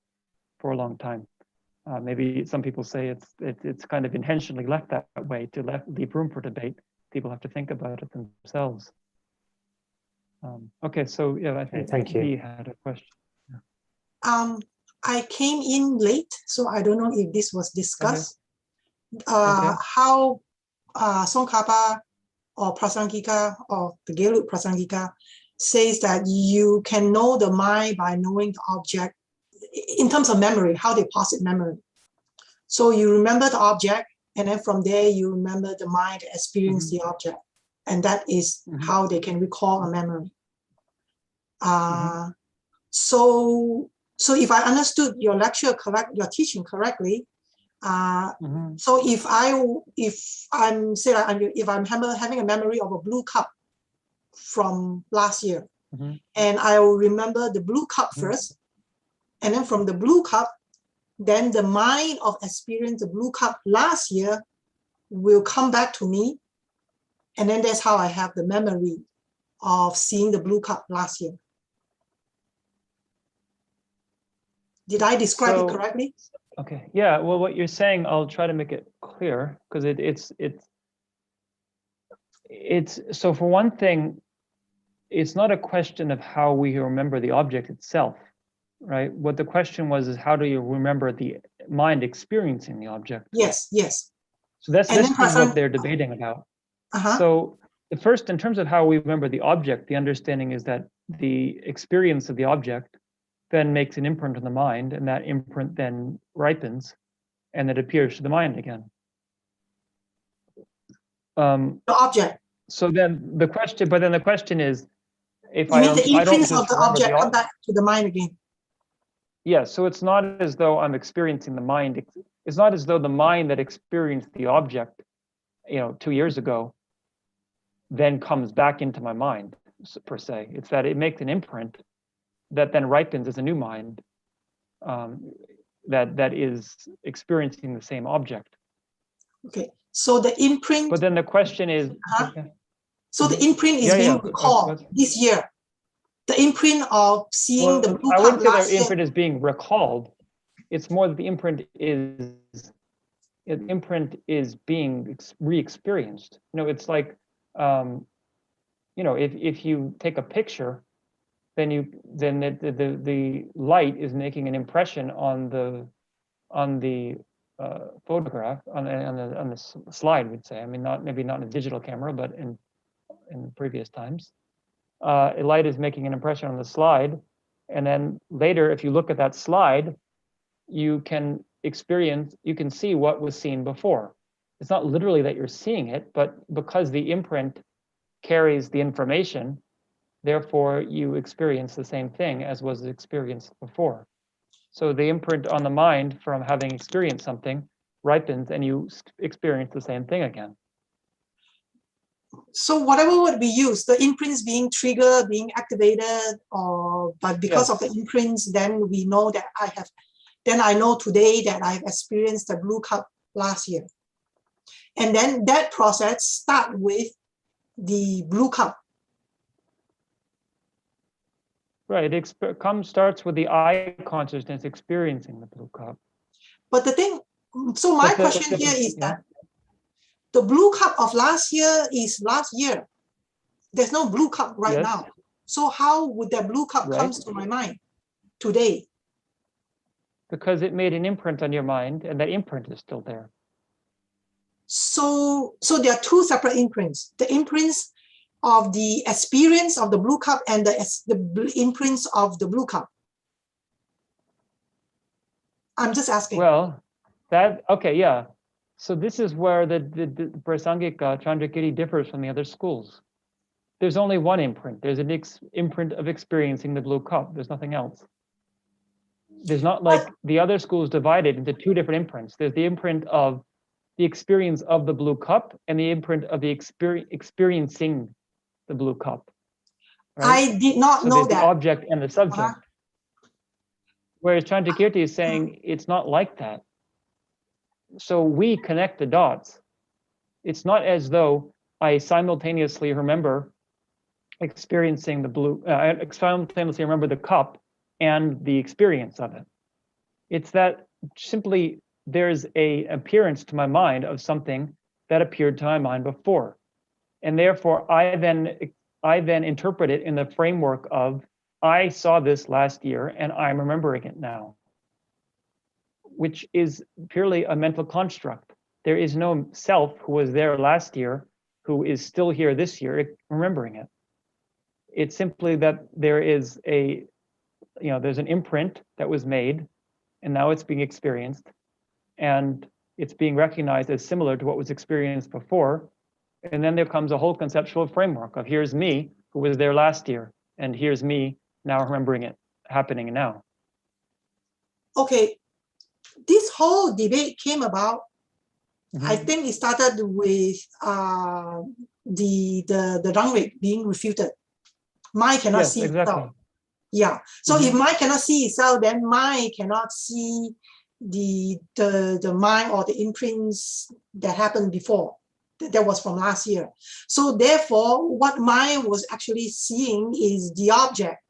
a long time. Maybe some people say it's kind of intentionally left that way to leave room for debate. People have to think about it themselves. Okay, so I think thank you. He had a question. Yeah. I came in late, so I don't know if this was discussed. Okay. How Tsongkhapa or Prasangika or the Gelug Prasangika says that you can know the mind by knowing the object in terms of memory, how they posit memory. So you remember the object, and then from there you remember the mind that experienced the object. And that is how they can recall a memory. So if I understood your lecture correct, your teaching correctly, so if I'm having a memory of a blue cup from last year, and I will remember the blue cup first, and then from the blue cup, then the mind of experience the blue cup last year will come back to me, and then that's how I have the memory of seeing the blue cup last year. Did I describe it correctly? Okay, yeah, well, what you're saying, I'll try to make it clear, because it's so for one thing, it's not a question of how we remember the object itself, right? What the question was is how do you remember the mind experiencing the object? Yes, yes. So this is what they're debating about. So the first, in terms of how we remember the object, the understanding is that the experience of the object then makes an imprint on the mind, and that imprint then ripens, and it appears to the mind again. The object. So then the question is, if you mean the imprints of the object come back to the mind again? Yeah, so it's not as though I'm experiencing the mind. It's not as though the mind that experienced the object, 2 years ago, then comes back into my mind, per se. It's that it makes an imprint that then ripens as a new mind that is experiencing the same object. Okay, so the imprint. But then the question is. So the imprint is being recalled this year. The imprint of seeing the blue cup. I wouldn't say the imprint is being recalled. It's more that the imprint is being re-experienced. It's like, if you take a picture, then the light is making an impression on the photograph on the slide, we'd say. I mean, maybe not in a digital camera, but in previous times, a light is making an impression on the slide, and then later, if you look at that slide, you can see what was seen before. It's not literally that you're seeing it, but because the imprint carries the information, therefore you experience the same thing as was experienced before. So the imprint on the mind from having experienced something ripens, and you experience the same thing again. So whatever would be used, the imprints being triggered, being activated, but because of the imprints, then we know that I know today that I've experienced the blue cup last year. And then that process starts with the blue cup. Right, it starts with the I consciousness experiencing the blue cup. But the thing, so my question here is that the blue cup of last year is last year. There's no blue cup right now. So how would that blue cup come to my mind today? Because it made an imprint on your mind, and that imprint is still there. So there are two separate imprints. The imprints of the experience of the blue cup and the imprints of the blue cup. I'm just asking. Well, yeah. So this is where the Prasangika Chandrakiri differs from the other schools. There's only one imprint. There's an imprint of experiencing the blue cup. There's nothing else. There's not like the other schools divided into two different imprints. There's the imprint of the experience of the blue cup and the imprint of the experiencing the blue cup. Right? I did not know that. The object and the subject. Whereas Chandrakirti is saying it's not like that. So we connect the dots. It's not as though I simultaneously remember experiencing I simultaneously remember the cup and the experience of it. It's that simply there's an appearance to my mind of something that appeared to my mind before. And therefore I then interpret it in the framework of I saw this last year and I'm remembering it now, which is purely a mental construct. There is no self who was there last year who is still here this year remembering it. It's simply that there is there's an imprint that was made, and now it's being experienced, and it's being recognized as similar to what was experienced before. And then there comes a whole conceptual framework of here's me who was there last year, and here's me now remembering it happening now. Okay, this whole debate came about. I think it started with the rung rate being refuted. Mind cannot see itself. Yeah. So if mind cannot see itself, then mind cannot see the mind or the imprints that happened before. That was from last year. So therefore, what mind was actually seeing is the object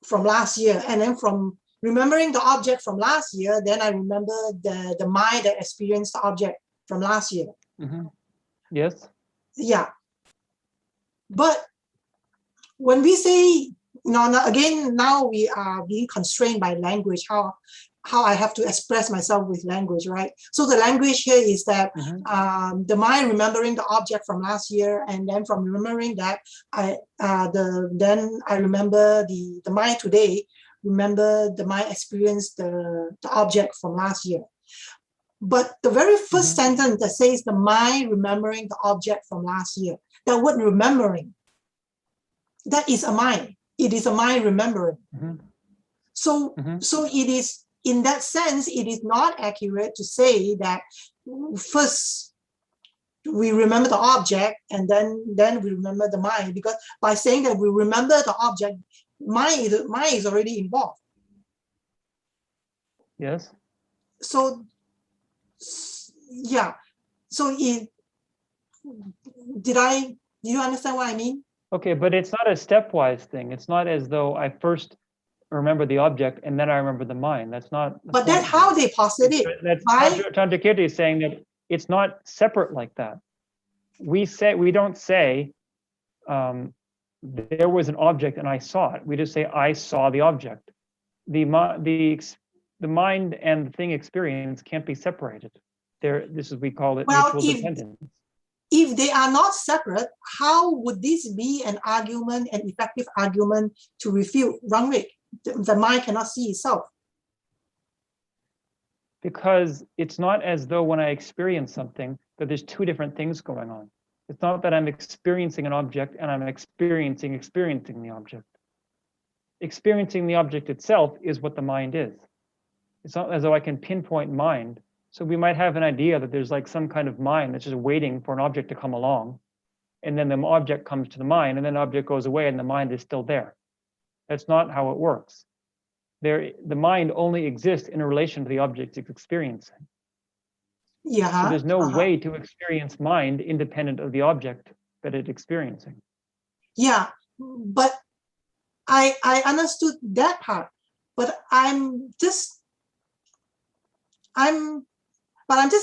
from last year. And then from remembering the object from last year, then I remember the mind that experienced the object from last year. Yes. Yeah. But when we say, now we are being constrained by language, how I have to express myself with language, right? So the language here is that the mind remembering the object from last year, and then from remembering that, then I remember the mind today, remember the mind experienced the object from last year. But the very first sentence that says the mind remembering the object from last year, that word remembering, that is a mind. It is a mind remembering. So it is, in that sense, it is not accurate to say that first we remember the object and then we remember the mind, because by saying that we remember the object, mind is already involved. Yes. So yeah. So did you understand what I mean? Okay, but it's not a stepwise thing. It's not as though I first remember the object and then I remember the mind. That's not. But that's how they posit it. Tantra is saying that it's not separate like that. We don't say there was an object and I saw it. We just say I saw the object. The mind and the thing experience can't be separated. We call it mutual dependence. If they are not separate, how would this be an argument, an effective argument to refute rung rate? The mind cannot see itself. Because it's not as though when I experience something that there's two different things going on. It's not that I'm experiencing an object and I'm experiencing the object. Experiencing the object itself is what the mind is. It's not as though I can pinpoint mind. So we might have an idea that there's like some kind of mind that's just waiting for an object to come along. And then the object comes to the mind, and then the object goes away and the mind is still there. That's not how it works. The mind only exists in a relation to the object it's experiencing. Yeah. So there's no way to experience mind independent of the object that it's experiencing. Yeah, but I understood that part. But I'm just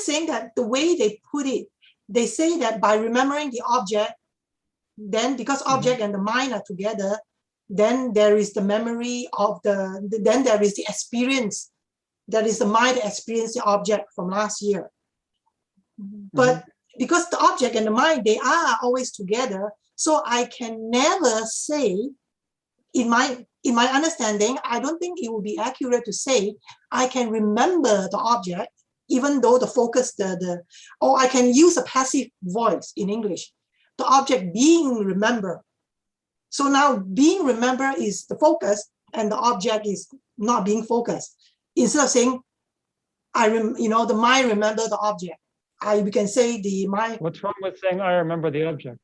saying that the way they put it, they say that by remembering the object, then because object and the mind are together, then there is the memory of then there is the experience. That is the mind that experienced the object from last year. But because the object and the mind, they are always together, so I can never say, in my understanding, I don't think it would be accurate to say I can remember the object, even though the focus, or I can use a passive voice in English, the object being remembered. So now being remembered is the focus and the object is not being focused. Instead of saying, the mind remember the object, we can say the mind. What's wrong with saying I remember the object?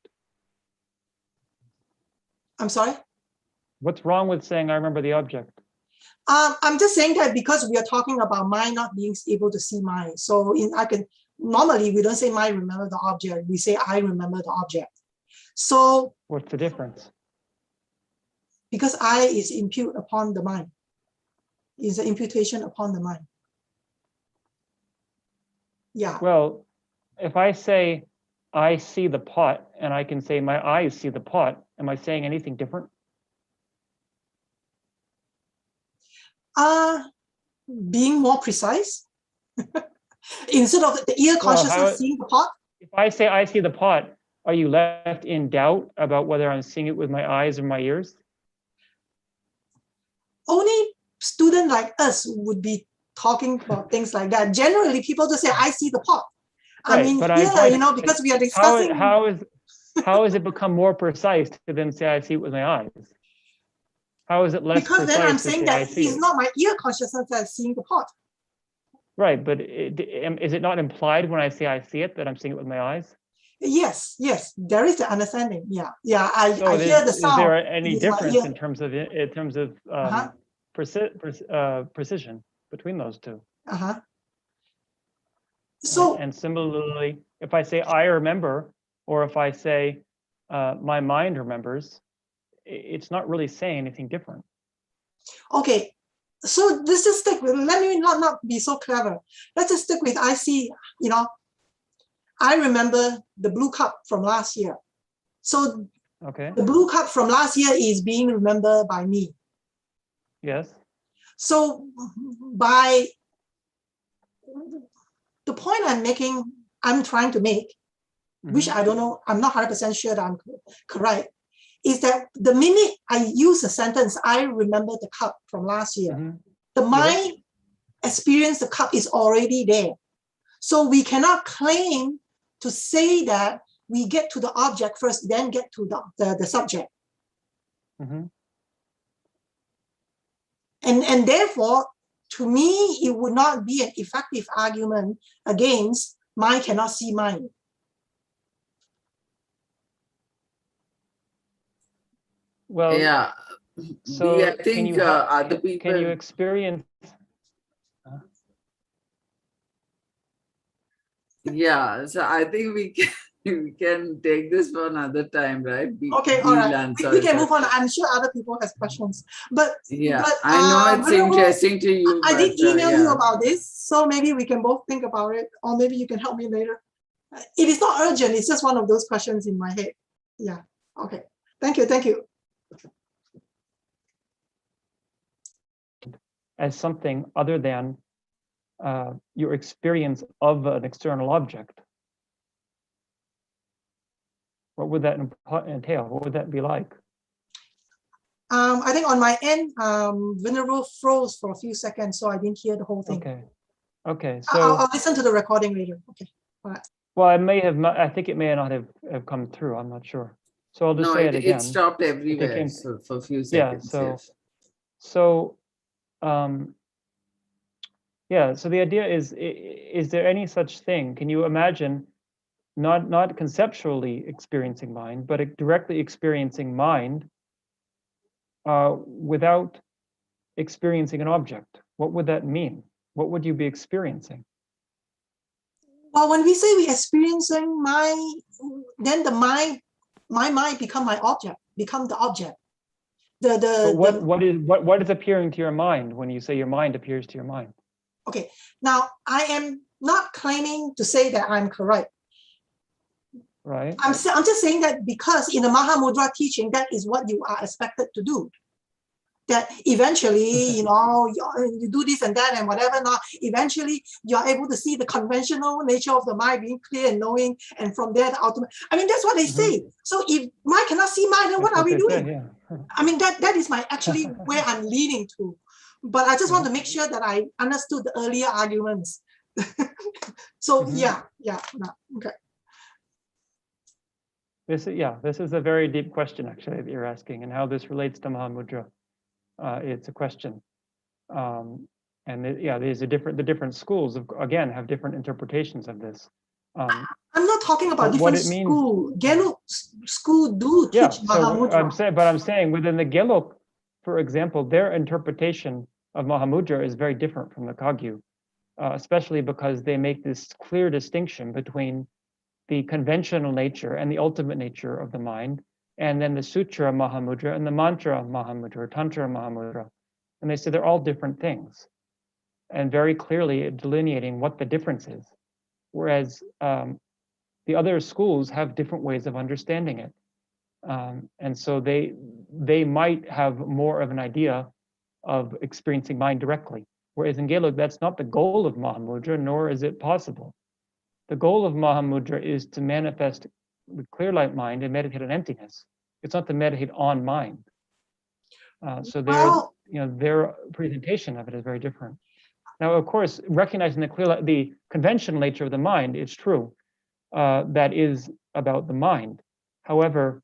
I'm sorry? What's wrong with saying I remember the object? I'm just saying that because we are talking about mind not being able to see mind. So normally we don't say mind remember the object, we say I remember the object. So what's the difference? Because I is impute upon the mind. Is an imputation upon the mind. Yeah. Well, if I say I see the pot and I can say my eyes see the pot, am I saying anything different? Being more precise. Instead of the ear consciousness seeing the pot. If I say I see the pot, are you left in doubt about whether I'm seeing it with my eyes or my ears? Only student like us would be talking about things like that. Generally, people just say, I see the pot. Right, I mean, but yeah, you know, because we are discussing. How has it become more precise to then say I see it with my eyes? How is it less because precise then I'm to saying say that I see it's it? not my ear consciousness that's seeing the pot. Right, but is it not implied when I say I see it that I'm seeing it with my eyes? Yes, yes, there is the understanding. Yeah, yeah. So I hear the sound. Is there any with my difference ear. in terms of precision between those two? So And similarly, if I say I remember, or if I say my mind remembers, it's not really saying anything different. okay, so let's just stick with. Let me not be so clever. Let's just stick with I see. You know, I remember the blue cup from last year. So Okay. the blue cup from last year is being remembered by me. Yes. So by the point I'm trying to make, which I don't know, I'm not 100% sure that I'm correct, is that the minute I use a sentence, I remember the cup from last year, the mind experience the cup is already there. So we cannot claim to say that we get to the object first, then get to the subject. And therefore, to me, it would not be an effective argument against mind cannot see mind. Well, yeah. So I think other people. Can you experience? Yeah, so I think we can take this for another time, right? Okay, all right. We can move on. I'm sure other people have questions, but yeah, but, I know it's Venerable, interesting to you. I did email you yeah. about this, so maybe we can both think about it, or maybe you can help me later. It is not urgent. It's just one of those questions in my head. Yeah. Okay. Thank you. Thank you. As something other than your experience of an external object. What would that entail? What would that be like? I think on my end, Venerable froze for a few seconds, so I didn't hear the whole thing. Okay. Okay. So I'll listen to the recording later. Okay. All right. Well, it may have not. I think it may not have come through. I'm not sure. So I'll just say it again. It stopped everywhere so for a few seconds. Yeah. So yeah. So the idea is there any such thing? Can you imagine not conceptually experiencing mind, but directly experiencing mind without experiencing an object? What would that mean? What would you be experiencing? Well, when we say we experiencing mind, then my mind become my object, become the object. But what is appearing to your mind when you say your mind appears to your mind? Okay, now I am not claiming to say that I'm correct. Right. I'm just saying that because in the Mahamudra teaching, that is what you are expected to do. That eventually, you know, you do this and that and whatever. Now, eventually, you're able to see the conventional nature of the mind being clear and knowing, and from there, the ultimate. I mean, that's what they say. So, if mind cannot see mind, then what are we doing? Say, yeah. I mean, that is my actually where I'm leading to. But I just want to make sure that I understood the earlier arguments. So, yeah, no, okay. This is a very deep question actually that you're asking, and how this relates to Mahamudra. It's a question, and there's the different schools again have different interpretations of this. I'm not talking about different school. Gelug school do teach Mahamudra. So I'm saying within the Gelug, for example, their interpretation of Mahamudra is very different from the Kagyu, especially because they make this clear distinction between the conventional nature and the ultimate nature of the mind, and then the Sutra Mahamudra and the Mantra Mahamudra, Tantra Mahamudra. And they say they're all different things, and very clearly delineating what the difference is. Whereas the other schools have different ways of understanding it. And so they might have more of an idea of experiencing mind directly. Whereas in Gelug, that's not the goal of Mahamudra, nor is it possible. The goal of Mahamudra is to manifest the clear light mind and meditate on emptiness. It's not to meditate on mind. So their presentation of it is very different. Now, of course, recognizing the conventional nature of the mind, it's true. That is about the mind. However,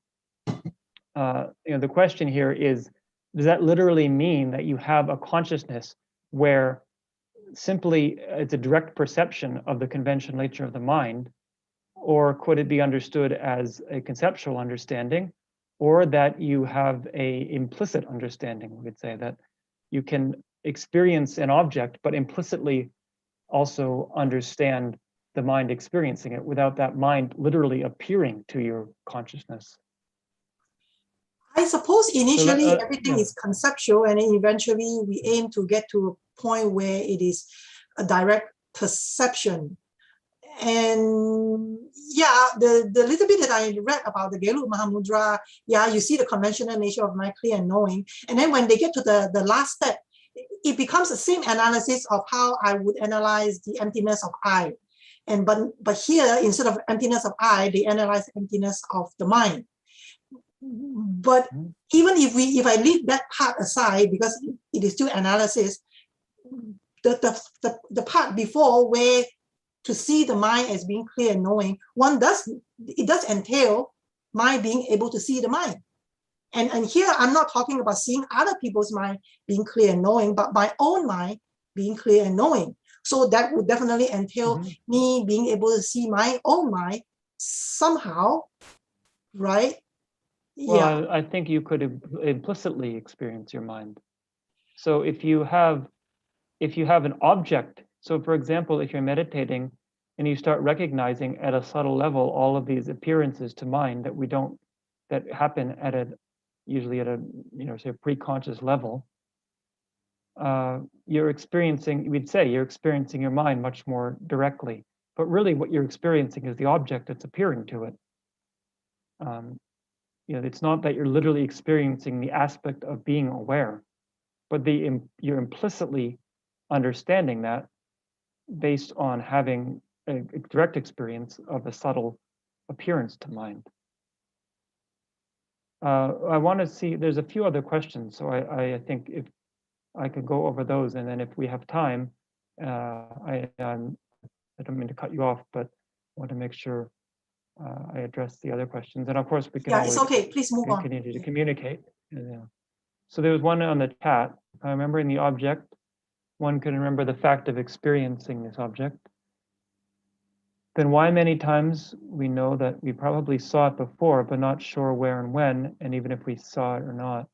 the question here is, does that literally mean that you have a consciousness where simply it's a direct perception of the conventional nature of the mind, or could it be understood as a conceptual understanding, or that you have a implicit understanding? We would say that you can experience an object, but implicitly also understand the mind experiencing it without that mind literally appearing to your consciousness. I suppose initially So everything is conceptual, and then eventually we aim to get to a point where it is a direct perception. And yeah, the little bit that I read about the Gelut Mahamudra, yeah, you see the conventional nature of mind, clear and knowing. And then when they get to the last step, it becomes the same analysis of how I would analyze the emptiness of I. And but here, instead of emptiness of I, they analyze the emptiness of the mind. But even if I leave that part aside, because it is still analysis, the part before where to see the mind as being clear and knowing, it does entail my being able to see the mind. And here I'm not talking about seeing other people's mind being clear and knowing, but my own mind being clear and knowing. So that would definitely entail me being able to see my own mind somehow, right? Well, yeah. I think you could implicitly experience your mind. So if you have an object, so for example, if you're meditating and you start recognizing at a subtle level all of these appearances to mind that happen usually at a say pre-conscious level, you're experiencing your mind much more directly. But really what you're experiencing is the object that's appearing to it. It's not that you're literally experiencing the aspect of being aware, but you're implicitly understanding that based on having a direct experience of a subtle appearance to mind. I want to see, there's a few other questions, so I think if I could go over those, and then if we have time, I don't mean to cut you off, but I want to make sure I address the other questions. And of course, we can always it's okay. Please move on. Continue to communicate. Yeah. So there was one on the chat. I remember in the object, one can remember the fact of experiencing this object. Then why many times we know that we probably saw it before, but not sure where and when, and even if we saw it or not.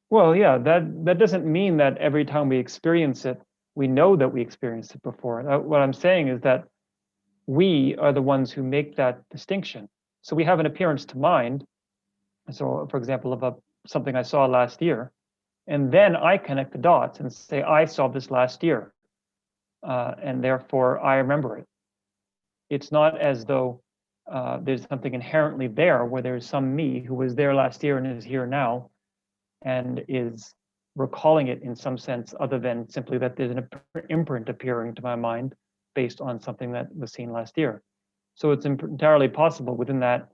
Well, yeah, that doesn't mean that every time we experience it, we know that we experienced it before. What I'm saying is that we are the ones who make that distinction. So we have an appearance to mind. So for example, of something I saw last year, and then I connect the dots and say, I saw this last year, and therefore I remember it. It's not as though there's something inherently there where there's some me who was there last year and is here now and is recalling it in some sense other than simply that there's an imprint appearing to my mind based on something that was seen last year. So it's entirely possible within that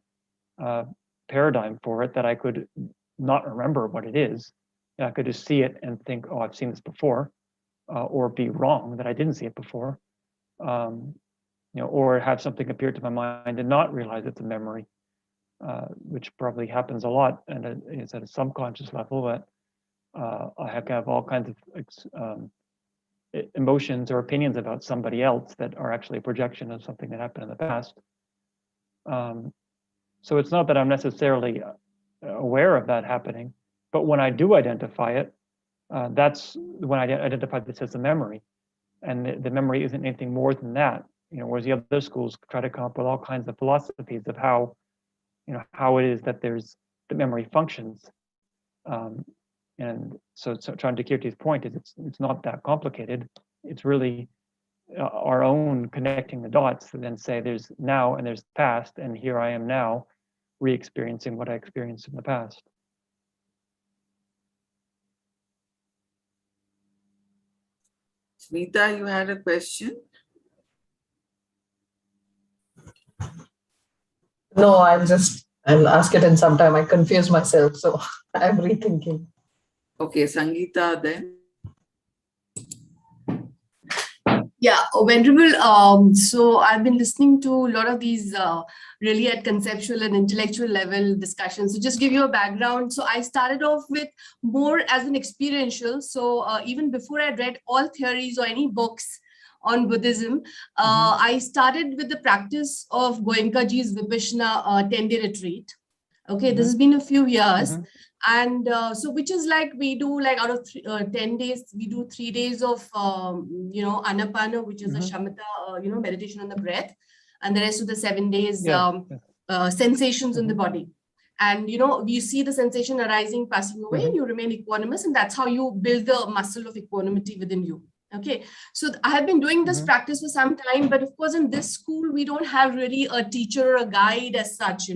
paradigm for it that I could not remember what it is. I could just see it and think, oh, I've seen this before, or be wrong that I didn't see it before, or have something appear to my mind and not realize it's a memory, which probably happens a lot, and it's at a subconscious level. But I have all kinds of emotions or opinions about somebody else that are actually a projection of something that happened in the past. So it's not that I'm necessarily aware of that happening, but when I do identify it, that's when I identify this as a memory, and the memory isn't anything more than that. Whereas the other schools try to come up with all kinds of philosophies of how it is that the memory functions. And so trying to Kirti's point is it's not that complicated. It's really our own connecting the dots and then say there's now and there's past, and here I am now re-experiencing what I experienced in the past. Smita, you had a question? No, I'll ask it in some time. I confuse myself, so I'm rethinking. Okay, Sangeeta then. Yeah, Venerable. So I've been listening to a lot of these really at conceptual and intellectual level discussions. So just give you a background. So I started off with more as an experiential. So even before I read all theories or any books on Buddhism, I started with the practice of Goenkaji's Vipassana 10-day retreat. Okay, this has been a few years. And so which is like we do like out of 10 days, we do 3 days of, Anapana, which is a shamatha, meditation on the breath. And the rest of the 7 days, sensations in the body. And, you see the sensation arising, passing away, and you remain equanimous. And that's how you build the muscle of equanimity within you. Okay, so I have been doing this practice for some time, but of course in this school, we don't have really a teacher or a guide as such,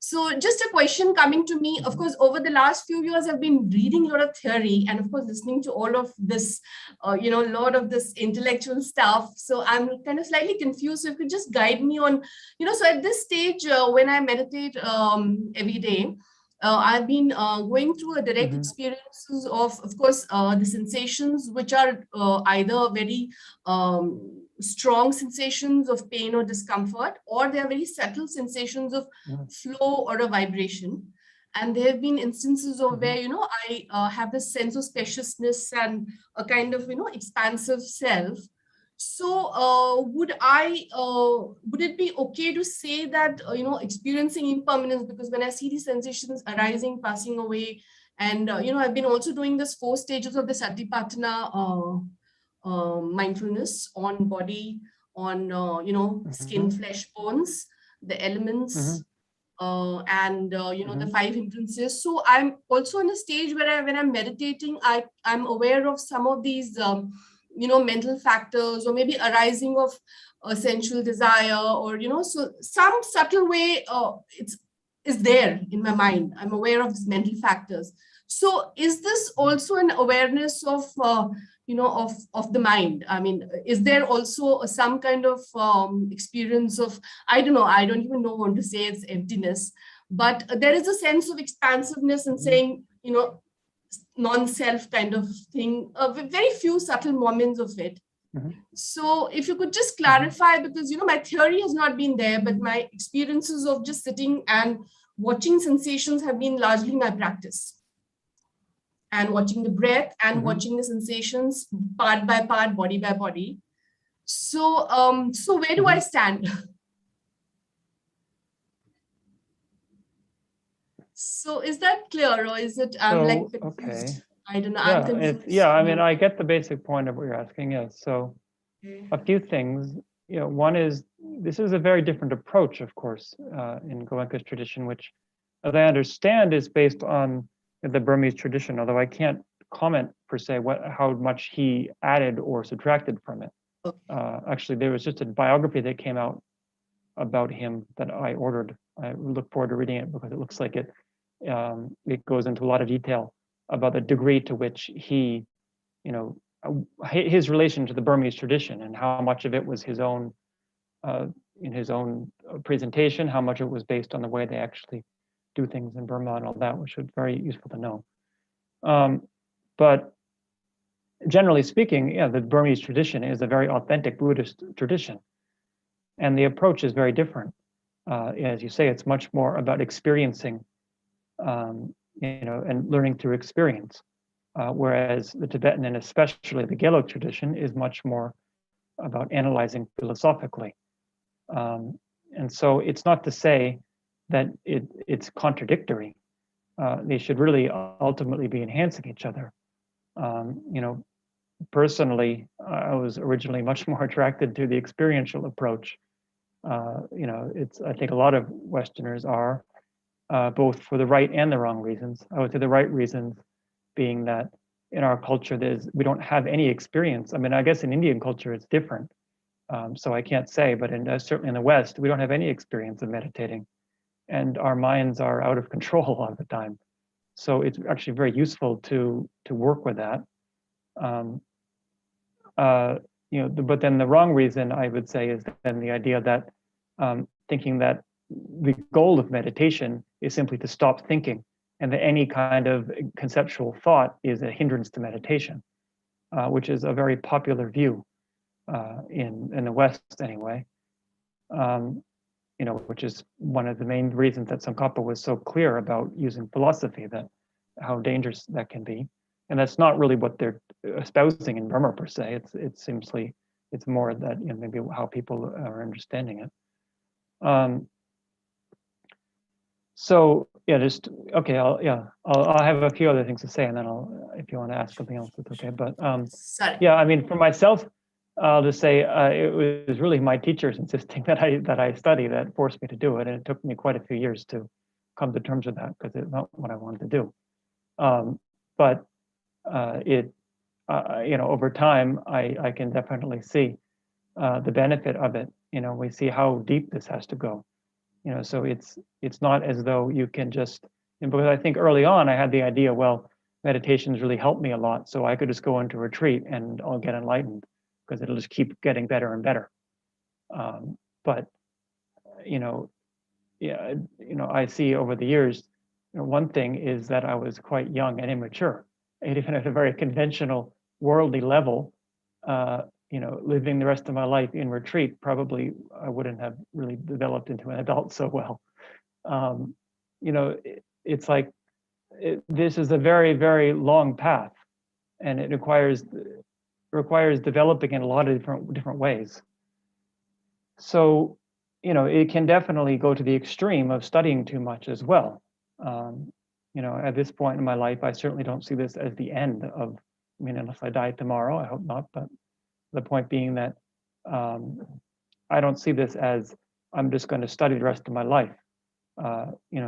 So just a question coming to me, of course, over the last few years, I've been reading a lot of theory and of course, listening to all of this, a lot of this intellectual stuff. So I'm kind of slightly confused. So if you could just guide me on, so at this stage, when I meditate every day, I've been going through a direct experiences of course, the sensations, which are either very strong sensations of pain or discomfort, or they are very subtle sensations of flow or a vibration. And there have been instances of where, I have this sense of spaciousness and a kind of, expansive self. So would it be okay to say that, experiencing impermanence, because when I see these sensations arising, passing away, and, I've been also doing this 4 stages of the Satipatthana mindfulness on body, on, skin, flesh, bones, the elements, and, the 5 hindrances. So I'm also in a stage where when I'm meditating, I'm aware of some of these, mental factors, or maybe arising of a sensual desire, or, so some subtle way is there in my mind. I'm aware of these mental factors. So is this also an awareness of, of the mind? I mean, is there also some kind of experience of, I don't know, I don't even know what to say, it's emptiness, but there is a sense of expansiveness and saying, non-self kind of thing, with very few subtle moments of it. So if you could just clarify, because, my theory has not been there, but my experiences of just sitting and watching sensations have been largely my practice. And watching the breath and watching the sensations part by part, body by body. So, so where do I stand? So is that clear, or is it like confused? Okay. I don't know. Yeah, I'm confused. I mean, I get the basic point of what you're asking. Yes. So a few things. One is this is a very different approach, of course, in Goenka's tradition, which, as I understand, is based on the Burmese tradition. Although I can't comment per se how much he added or subtracted from it. Actually, there was just a biography that came out about him that I ordered. I look forward to reading it because it looks like it goes into a lot of detail about the degree to which he, his relation to the Burmese tradition and how much of it was his own, in his own presentation, how much it was based on the way they actually do things in Burma and all that, which was very useful to know. But generally speaking, the Burmese tradition is a very authentic Buddhist tradition. And the approach is very different. As you say, it's much more about experiencing, and learning through experience. Whereas the Tibetan, and especially the Gelug tradition, is much more about analyzing philosophically. And so it's not to say that it's contradictory. They should really ultimately be enhancing each other. Personally, I was originally much more attracted to the experiential approach. I think a lot of Westerners are, both for the right and the wrong reasons. I would say the right reasons being that in our culture, we don't have any experience. I mean, I guess in Indian culture, it's different. So I can't say, but certainly in the West, we don't have any experience of meditating. And our minds are out of control a lot of the time. So it's actually very useful to work with that. But then the wrong reason, I would say, is then the idea that thinking that the goal of meditation is simply to stop thinking, and that any kind of conceptual thought is a hindrance to meditation, which is a very popular view in the West anyway. Which is one of the main reasons that Tsongkhapa was so clear about using philosophy, that how dangerous that can be. And that's not really what they're espousing in Burma per se. It's more that maybe how people are understanding it. So yeah, just okay. I'll have a few other things to say, and then if you want to ask something else, it's okay. But yeah, I mean, for myself, I'll just say it was really my teachers insisting that I study that forced me to do it, and it took me quite a few years to come to terms with that because it's not what I wanted to do. But over time, I can definitely see the benefit of it. We see how deep this has to go. So it's not as though you can just, because I think early on I had the idea, well, meditations really helped me a lot, so I could just go into retreat and I'll get enlightened because it'll just keep getting better and better. But I see over the years, one thing is that I was quite young and immature, and even at a very conventional worldly level, living the rest of my life in retreat, probably I wouldn't have really developed into an adult so well. It's like this is a very, very long path, and it requires developing in a lot of different ways. So, it can definitely go to the extreme of studying too much as well. At this point in my life, I certainly don't see this as the end of, unless I die tomorrow, I hope not, but the point being that I don't see this as I'm just going to study the rest of my life.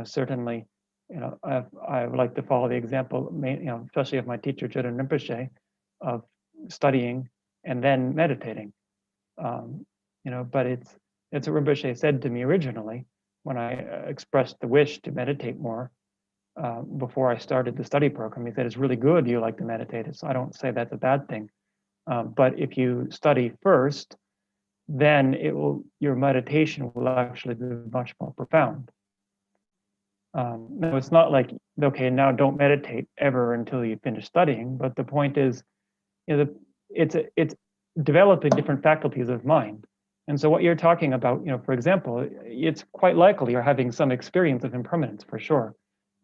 Certainly, I would like to follow the example, especially of my teacher, Jodun Rinpoche, of studying and then meditating. But it's what Rinpoche said to me originally when I expressed the wish to meditate more before I started the study program. He said, it's really good you like to meditate. So I don't say that's a bad thing. But if you study first, then your meditation will actually be much more profound. No, it's not like, okay, now don't meditate ever until you finish studying. But the point is, it's developing different faculties of mind. And so what you're talking about, for example, it's quite likely you're having some experience of impermanence for sure,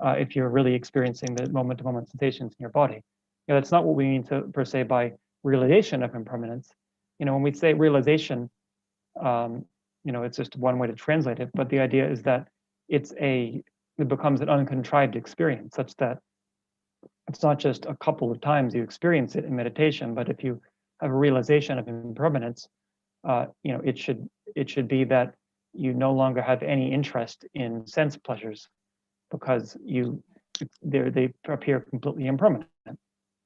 if you're really experiencing the moment-to-moment sensations in your body. That's not what we mean per se by realization of impermanence. When we say realization, it's just one way to translate it, but the idea is that it becomes an uncontrived experience, such that it's not just a couple of times you experience it in meditation, but if you have a realization of impermanence, it should be that you no longer have any interest in sense pleasures because they appear completely impermanent.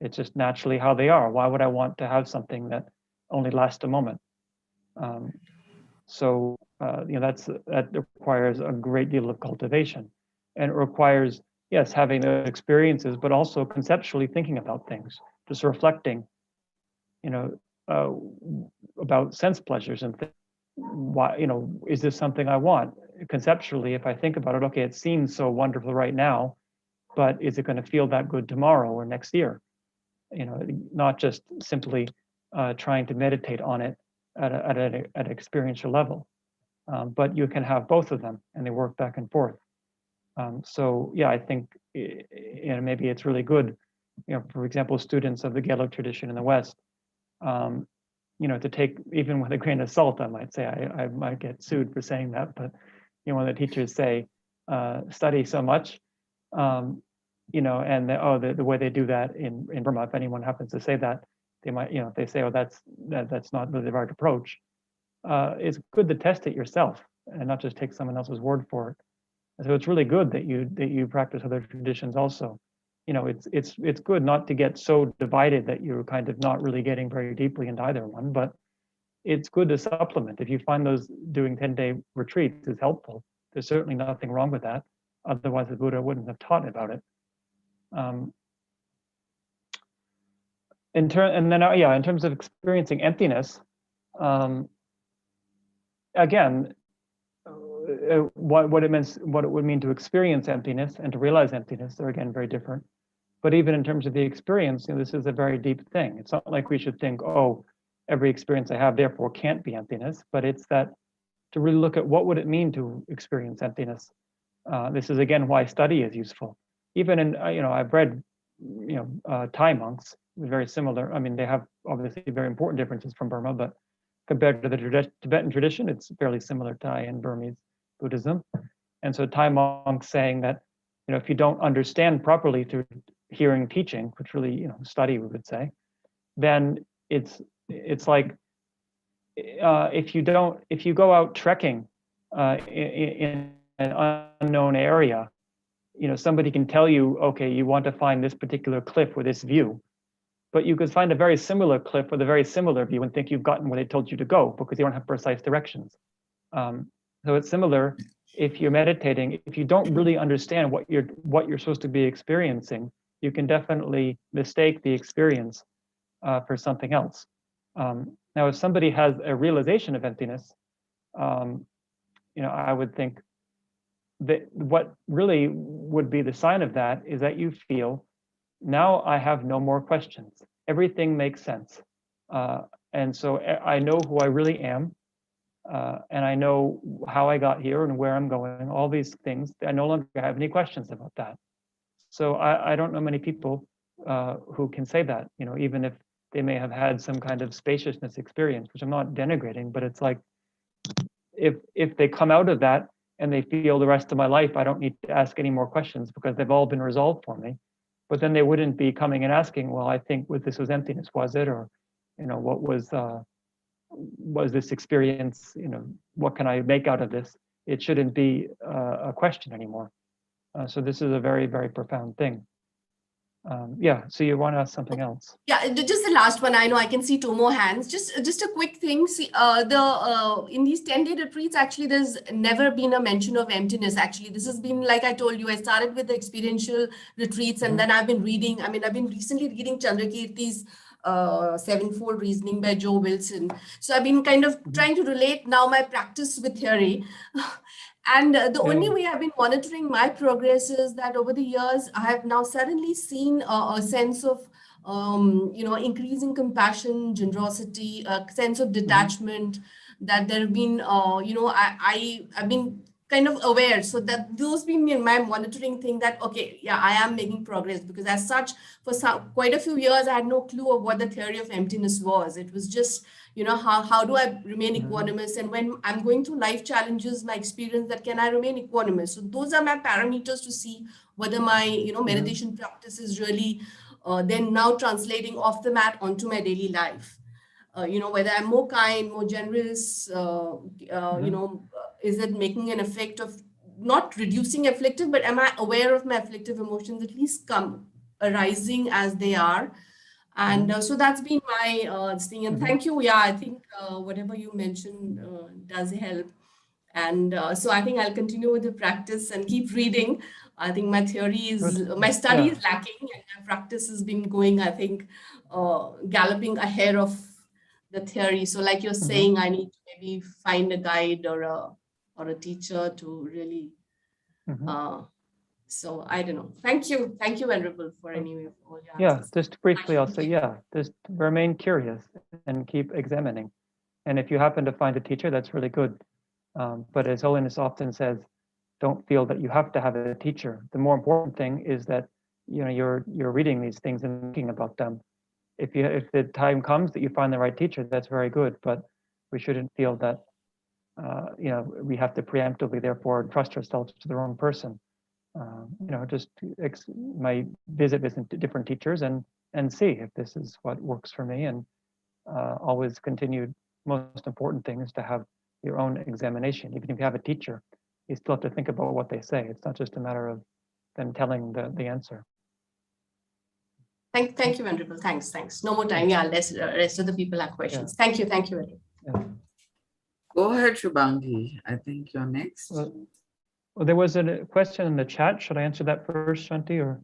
It's just naturally how they are. Why would I want to have something that only lasts a moment? That requires a great deal of cultivation, and it requires, yes, having those experiences, but also conceptually thinking about things, just reflecting, about sense pleasures and why, is this something I want? Conceptually, if I think about it, okay, it seems so wonderful right now, but is it going to feel that good tomorrow or next year? Not just simply trying to meditate on it at an experiential level, but you can have both of them and they work back and forth. So yeah, I think maybe it's really good, for example, students of the Gelug tradition in the West, to take, even with a grain of salt, I might say, I might get sued for saying that, but when the teachers say study so much, and the way they do that in Burma, if anyone happens to say that, they might, they say, oh, that's not really the right approach. It's good to test it yourself and not just take someone else's word for it. And so it's really good that you practice other traditions also. It's good not to get so divided that you're kind of not really getting very deeply into either one, but it's good to supplement. If you find those doing 10-day retreats is helpful, there's certainly nothing wrong with that. Otherwise, the Buddha wouldn't have taught about it. In terms of experiencing emptiness, again, what it means, what it would mean to experience emptiness and to realize emptiness are again very different. But even in terms of the experience, this is a very deep thing. It's not like we should think, oh, every experience I have therefore can't be emptiness, but it's that to really look at what would it mean to experience emptiness. This is again why study is useful. Even in, I've read, Thai monks, very similar. I mean, they have obviously very important differences from Burma, but compared to the Tibetan tradition, it's fairly similar to Thai and Burmese Buddhism. And so Thai monks saying that, if you don't understand properly through hearing teaching, which really, study, we would say, then it's like, if you go out trekking in an unknown area, somebody can tell you, okay, you want to find this particular cliff with this view, but you could find a very similar cliff with a very similar view and think you've gotten where they told you to go because you don't have precise directions. So it's similar if you're meditating. If you don't really understand what you're supposed to be experiencing, you can definitely mistake the experience for something else. Now, if somebody has a realization of emptiness, I would think that what really would be the sign of that is that you feel, now I have no more questions. Everything makes sense. And so I know who I really am, and I know how I got here and where I'm going, all these things. I no longer have any questions about that. So I don't know many people who can say that, even if they may have had some kind of spaciousness experience, which I'm not denigrating, but it's like, if they come out of that and they feel the rest of my life, I don't need to ask any more questions because they've all been resolved for me. But then they wouldn't be coming and asking, well, I think this was emptiness, was it? Or, what was this experience? What can I make out of this? It shouldn't be a question anymore. So this is a very, very profound thing. So you want to ask something else? Yeah, just the last one. I know I can see two more hands. Just a quick thing. See, in these 10-day retreats, actually, there's never been a mention of emptiness. Actually, this has been, like I told you, I started with the experiential retreats, and then I've been reading. I mean, I've been recently reading Chandrakirti's Sevenfold Reasoning by Joe Wilson. So I've been kind of trying to relate now my practice with theory. And the only way I've been monitoring my progress is that over the years, I have now suddenly seen a sense of, increasing compassion, generosity, a sense of detachment, that there have been, I've been kind of aware. So that those been in my monitoring thing that, okay, yeah, I am making progress, because as such, for quite a few years, I had no clue of what the theory of emptiness was. It was just, how do I remain equanimous? And when I'm going through life challenges, my experience that can I remain equanimous? So those are my parameters to see whether my, meditation practice is really then now translating off the mat onto my daily life. Whether I'm more kind, more generous, is it making an effect of not reducing afflictive, but am I aware of my afflictive emotions, at least arising as they are? And so that's been my thing. And thank you. Yeah, I think whatever you mentioned does help. And so I think I'll continue with the practice and keep reading. I think my study is lacking, and my practice has been going, I think, galloping ahead of the theory. So like you're saying, I need to maybe find a guide or a teacher to really, so I don't know. Thank you, Venerable, for anyway all your answers. Just briefly, I'll say, just remain curious and keep examining. And if you happen to find a teacher, that's really good. But as Holiness often says, don't feel that you have to have a teacher. The more important thing is that you're reading these things and thinking about them. If the time comes that you find the right teacher, that's very good. But we shouldn't feel that we have to preemptively therefore trust ourselves to the wrong person. Just my visit different teachers and see if this is what works for me. And always continued. Most important thing is to have your own examination. Even if you have a teacher, you still have to think about what they say. It's not just a matter of them telling the answer. Thank you, Venerable. Thanks. No more time. Yeah, rest of the people have questions. Thank you, Venerable. Go ahead, Shubhangi. I think you're next. Well, there was a question in the chat. Should I answer that first, Shanti? Or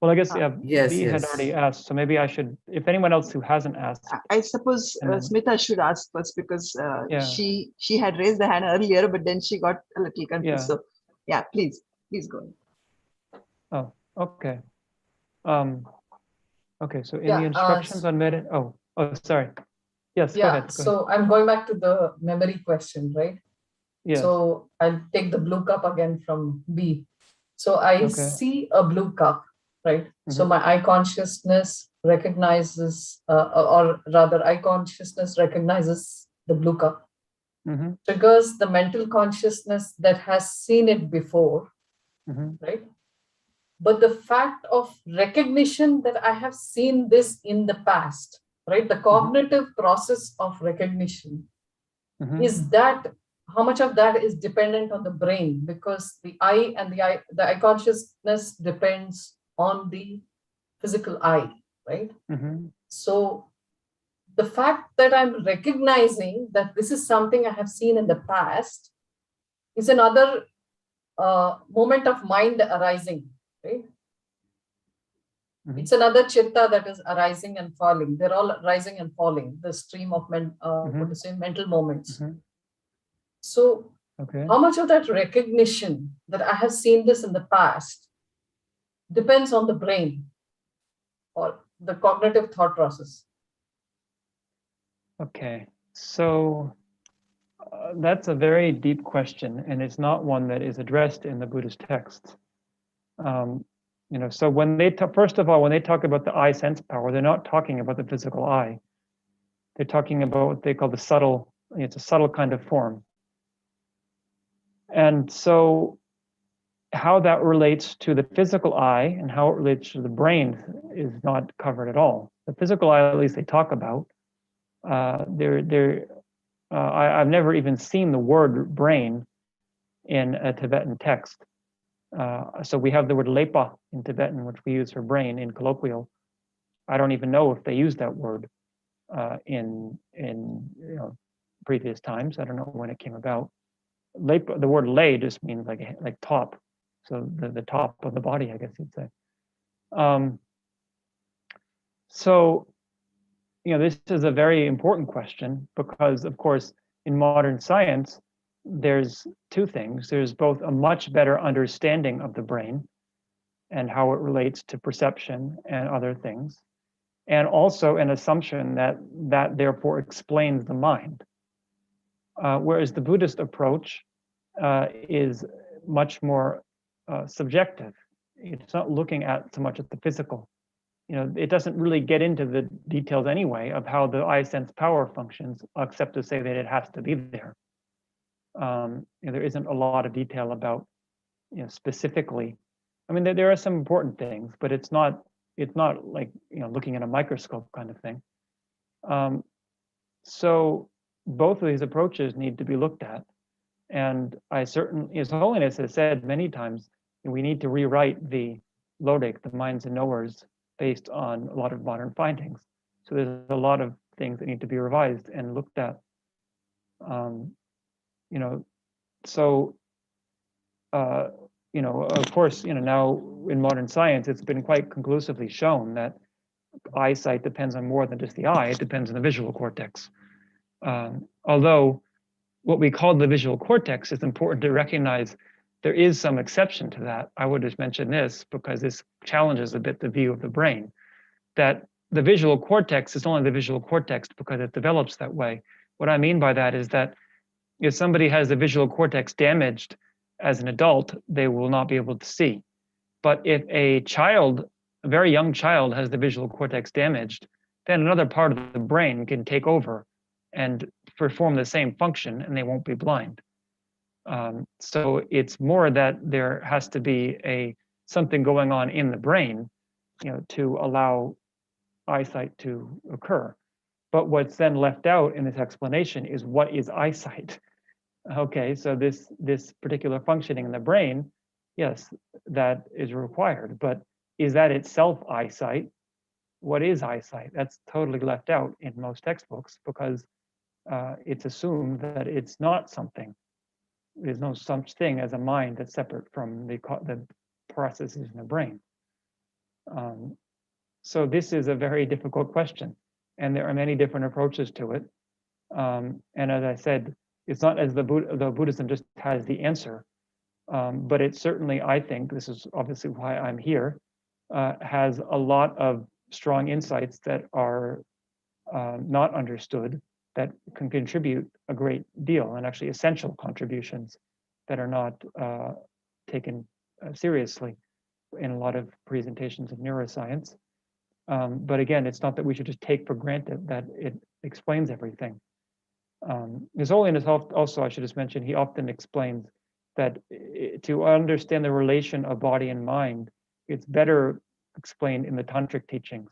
Well, I guess Yes, B had yes. already asked, so maybe I should, if anyone else who hasn't asked. I suppose And then- Smita should ask first because Yeah. she had raised the hand earlier, but then she got a little confused. Yeah. So yeah, please go ahead. Oh, okay. Okay, so in Yeah, the instructions on sorry. Yes, go Yeah, ahead. so I'm going back to the memory question, right? Yes. So I'll take the blue cup again from B. So I Okay. see a blue cup, right? So Mhm. my eye consciousness recognizes, or rather eye consciousness recognizes the blue cup, Mhm, triggers the mental consciousness that has seen it before, mhm, right? But the fact of recognition that I have seen this in the past, right? The cognitive process of recognition, mhm. is that how much of that is dependent on the brain? Because the eye and the eye consciousness depends on the physical eye, right? Mhm. So the fact that I'm recognizing that this is something I have seen in the past is another moment of mind arising, right? Mhm. It's another chitta that is arising and falling. They're all rising and falling, the stream of mental moments. Mhm. So Okay. how much of that recognition that I have seen this in the past depends on the brain or the cognitive thought process? Okay. So that's a very deep question, and it's not one that is addressed in the Buddhist texts. So when they first of all, when they talk about the eye sense power, they're not talking about the physical eye. They're talking about what they call the subtle. It's a subtle kind of form. And so how that relates to the physical eye and how it relates to the brain is not covered at all. The physical eye, at least they talk about. I've never even seen the word brain in a Tibetan text. So we have the word lepa in Tibetan, which we use for brain in colloquial. I don't even know if they use that word in previous times. I don't know when it came about. Lepa, the word lay just means like top, so the top of the body, I guess you'd say. So this is a very important question because, of course, in modern science, there's two things. There's both a much better understanding of the brain and how it relates to perception and other things, and also an assumption that therefore explains the mind. Whereas the Buddhist approach is much more subjective. It's not looking at so much at the physical. It doesn't really get into the details anyway of how the eye sense power functions, except to say that it has to be there. There isn't a lot of detail about, specifically. I mean, there are some important things, but it's not like looking at a microscope kind of thing. So both of these approaches need to be looked at, and His Holiness has said many times we need to rewrite the Lodik, the minds and knowers, based on a lot of modern findings. So there's a lot of things that need to be revised and looked at. Of course, now in modern science, it's been quite conclusively shown that eyesight depends on more than just the eye. It depends on the visual cortex. Although what we call the visual cortex is important to recognize there is some exception to that. I would just mention this because this challenges a bit the view of the brain, that the visual cortex is only the visual cortex because it develops that way. What I mean by that is that if somebody has the visual cortex damaged as an adult, they will not be able to see. But if a very young child has the visual cortex damaged, then another part of the brain can take over and perform the same function and they won't be blind. So it's more that there has to be something going on in the brain, to allow eyesight to occur. But what's then left out in this explanation is what is eyesight. Okay, so this particular functioning in the brain, yes, that is required, but is that itself eyesight? What is eyesight? That's totally left out in most textbooks because it's assumed that it's not something. There's no such thing as a mind that's separate from the processes in the brain. So this is a very difficult question, and there are many different approaches to it. And as I said, it's not as though Buddhism just has the answer, but it certainly, I think, this is obviously why I'm here, has a lot of strong insights that are not understood, that can contribute a great deal, and actually essential contributions that are not taken seriously in a lot of presentations of neuroscience. But again, it's not that we should just take for granted that it explains everything. His Holiness also, I should just mention, he often explains that to understand the relation of body and mind, it's better explained in the tantric teachings.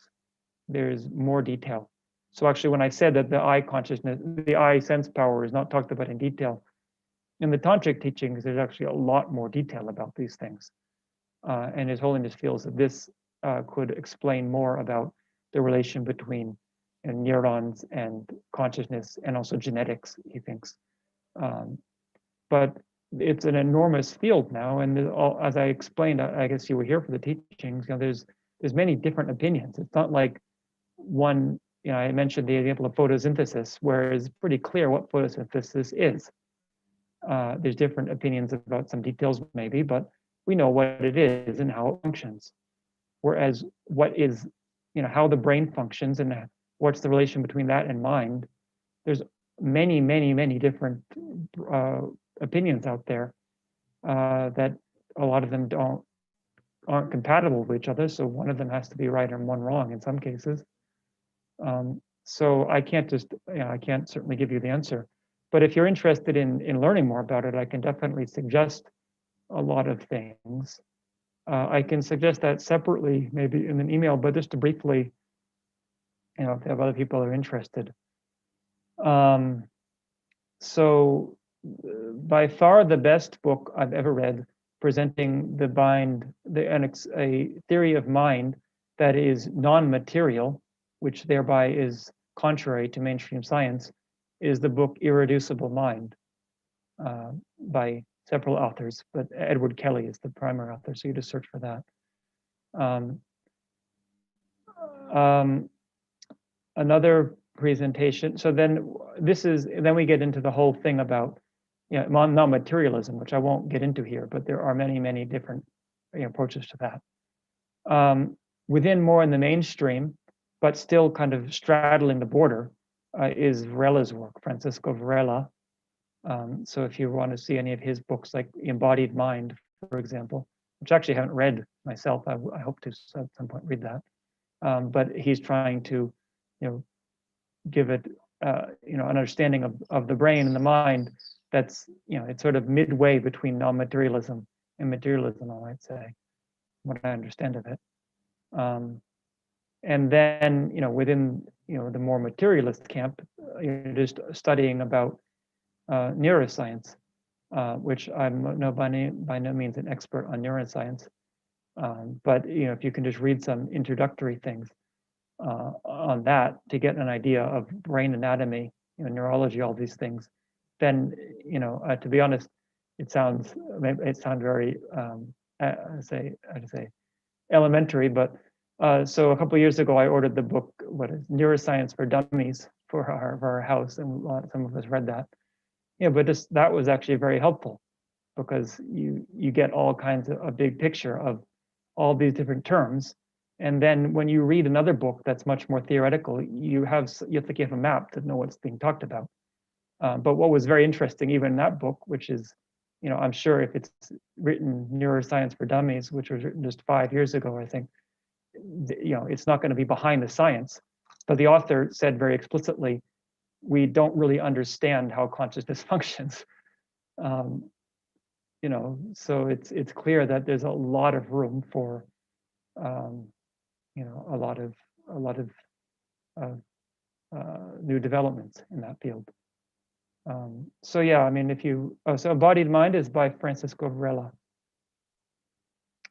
There's more detail. So actually, when I said that the I consciousness, the I sense power is not talked about in detail, in the tantric teachings, there's actually a lot more detail about these things. And His Holiness feels that this could explain more about the relation between neurons and consciousness, and also genetics, he thinks. But it's an enormous field now, and as I explained, I guess you were here for the teachings. There's many different opinions. It's not like one. I mentioned the example of photosynthesis, where it's pretty clear what photosynthesis is. There's different opinions about some details, maybe, but we know what it is and how it functions. Whereas what is, how the brain functions and what's the relation between that and mind, there's many, many, many different opinions out there that a lot of them aren't compatible with each other. So one of them has to be right and one wrong in some cases. So I can't just, I can't certainly give you the answer. But if you're interested in learning more about it, I can definitely suggest a lot of things. I can suggest that separately, maybe in an email, but just to briefly, if there are other people that are interested. So by far the best book I've ever read presenting the mind, a theory of mind that is non-material, which thereby is contrary to mainstream science, is the book Irreducible Mind by several authors, but Edward Kelly is the primary author, so you just search for that. Another presentation, so then we get into the whole thing about non-materialism, which I won't get into here, but there are many, many different approaches to that. Within more in the mainstream, but still kind of straddling the border, is Varela's work, Francisco Varela. So if you want to see any of his books, like Embodied Mind, for example, which I actually haven't read myself, I hope to at some point read that. But he's trying to, give it, an understanding of the brain and the mind that's, it's sort of midway between non-materialism and materialism, I might say, what I understand of it. And then, within, the more materialist camp, you're just studying about neuroscience, which I'm by no means an expert on neuroscience. But, if you can just read some introductory things on that to get an idea of brain anatomy, neurology, all these things, then, to be honest, it sounds very, I'd say elementary, but so a couple of years ago, I ordered the book, Neuroscience for Dummies for our house, and some of us read that. But that was actually very helpful, because you get all kinds of a big picture of all these different terms. And then when you read another book that's much more theoretical, you have to give a map to know what's being talked about. But what was very interesting, even in that book, which is, I'm sure if it's written Neuroscience for Dummies, which was written just 5 years ago, I think, it's not going to be behind the science. But the author said very explicitly, we don't really understand how consciousness functions. So it's clear that there's a lot of room for, a lot of new developments in that field. So yeah, I mean, so Embodied Mind is by Francisco Varela.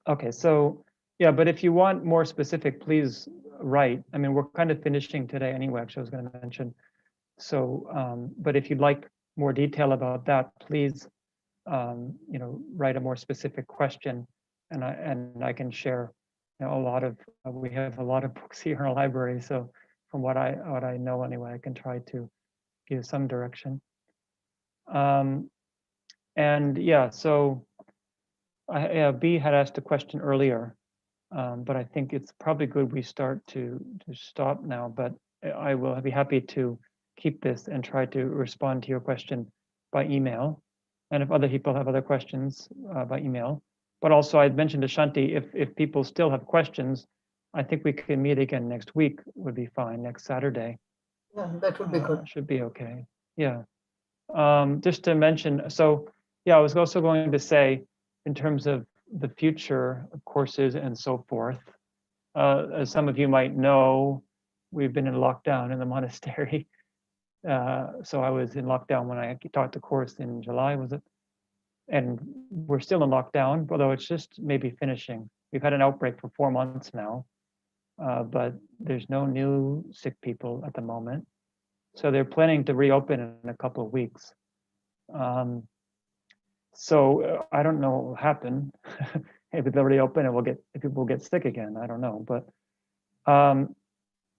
Okay, so yeah, but if you want more specific, please write. I mean, we're kind of finishing today anyway, actually, I was going to mention. So, but if you'd like more detail about that, please, write a more specific question, and I can share a lot of we have a lot of books here in our library. So from what I know anyway, I can try to give some direction. And yeah, so B had asked a question earlier, but I think it's probably good we start to stop now. But I will be happy to keep this and try to respond to your question by email. And if other people have other questions by email. But also I'd mentioned to Shanti, if people still have questions, I think we can meet again next week would be fine, next Saturday. Yeah, that would be good. Should be okay. Yeah. Just to mention, so yeah, I was also going to say, in terms of the future courses and so forth, as some of you might know, we've been in lockdown in the monastery. So I was in lockdown when I taught the course in July, was it? And we're still in lockdown, although it's just maybe finishing. We've had an outbreak for 4 months now, but there's no new sick people at the moment. So they're planning to reopen in a couple of weeks. So I don't know what will happen. If they'll reopen and if people get sick again, I don't know. But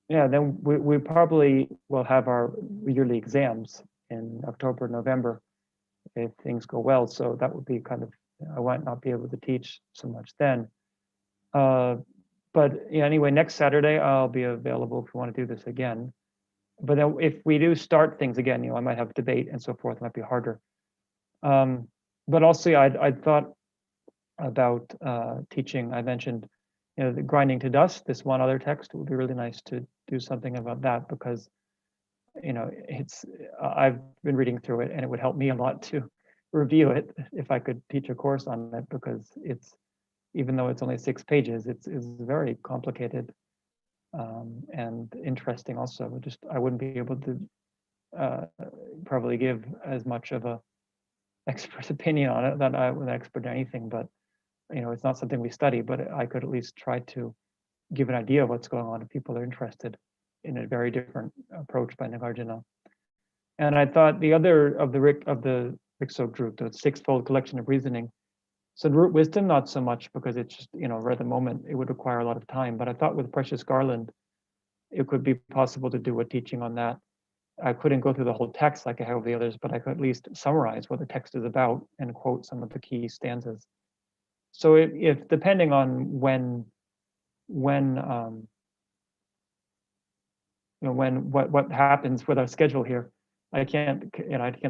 yeah, then we probably will have our yearly exams in October, November, if things go well. So that would be kind of, I might not be able to teach so much then. But yeah, anyway, next Saturday, I'll be available if you want to do this again. But then if we do start things again, I might have debate and so forth, it might be harder. But also, I thought about teaching. I mentioned, the grinding to dust, this one other text. It would be really nice to do something about that because, it's I've been reading through it and it would help me a lot to review it if I could teach a course on it, because it's, even though it's only 6 pages, it's very complicated and interesting also. I wouldn't be able to probably give as much of a expert opinion on it that I was an expert in anything, but it's not something we study, but I could at least try to give an idea of what's going on if people are interested in a very different approach by Nagarjuna. And I thought the other of the Rikso group, the 6-fold collection of reasoning. So root wisdom, not so much, because it's just, right at the moment, it would require a lot of time. But I thought with Precious Garland, it could be possible to do a teaching on that. I couldn't go through the whole text like I have with the others, but I could at least summarize what the text is about and quote some of the key stanzas. So if depending on when what happens with our schedule here, I can't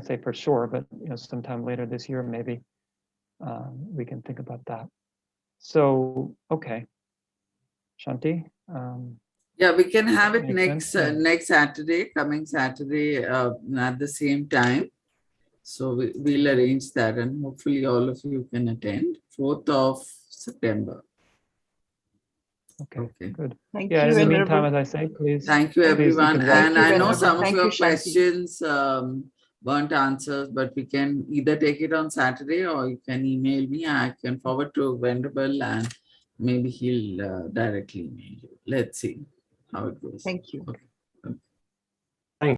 say for sure, but sometime later this year maybe we can think about that. So okay, Shanti. Yeah, we can have it next Saturday, coming Saturday at the same time. So we'll arrange that, and hopefully all of you can attend. 4th of September. Okay, good. Thank yeah, you, in the Venerable. meantime, as I say, please. Thank you, everyone. And I know some of Thank your you, Shanti. questions weren't answers, but we can either take it on Saturday or you can email me. I can forward to Venerable and maybe he'll directly email you. Let's see how it goes. Thank you. Okay.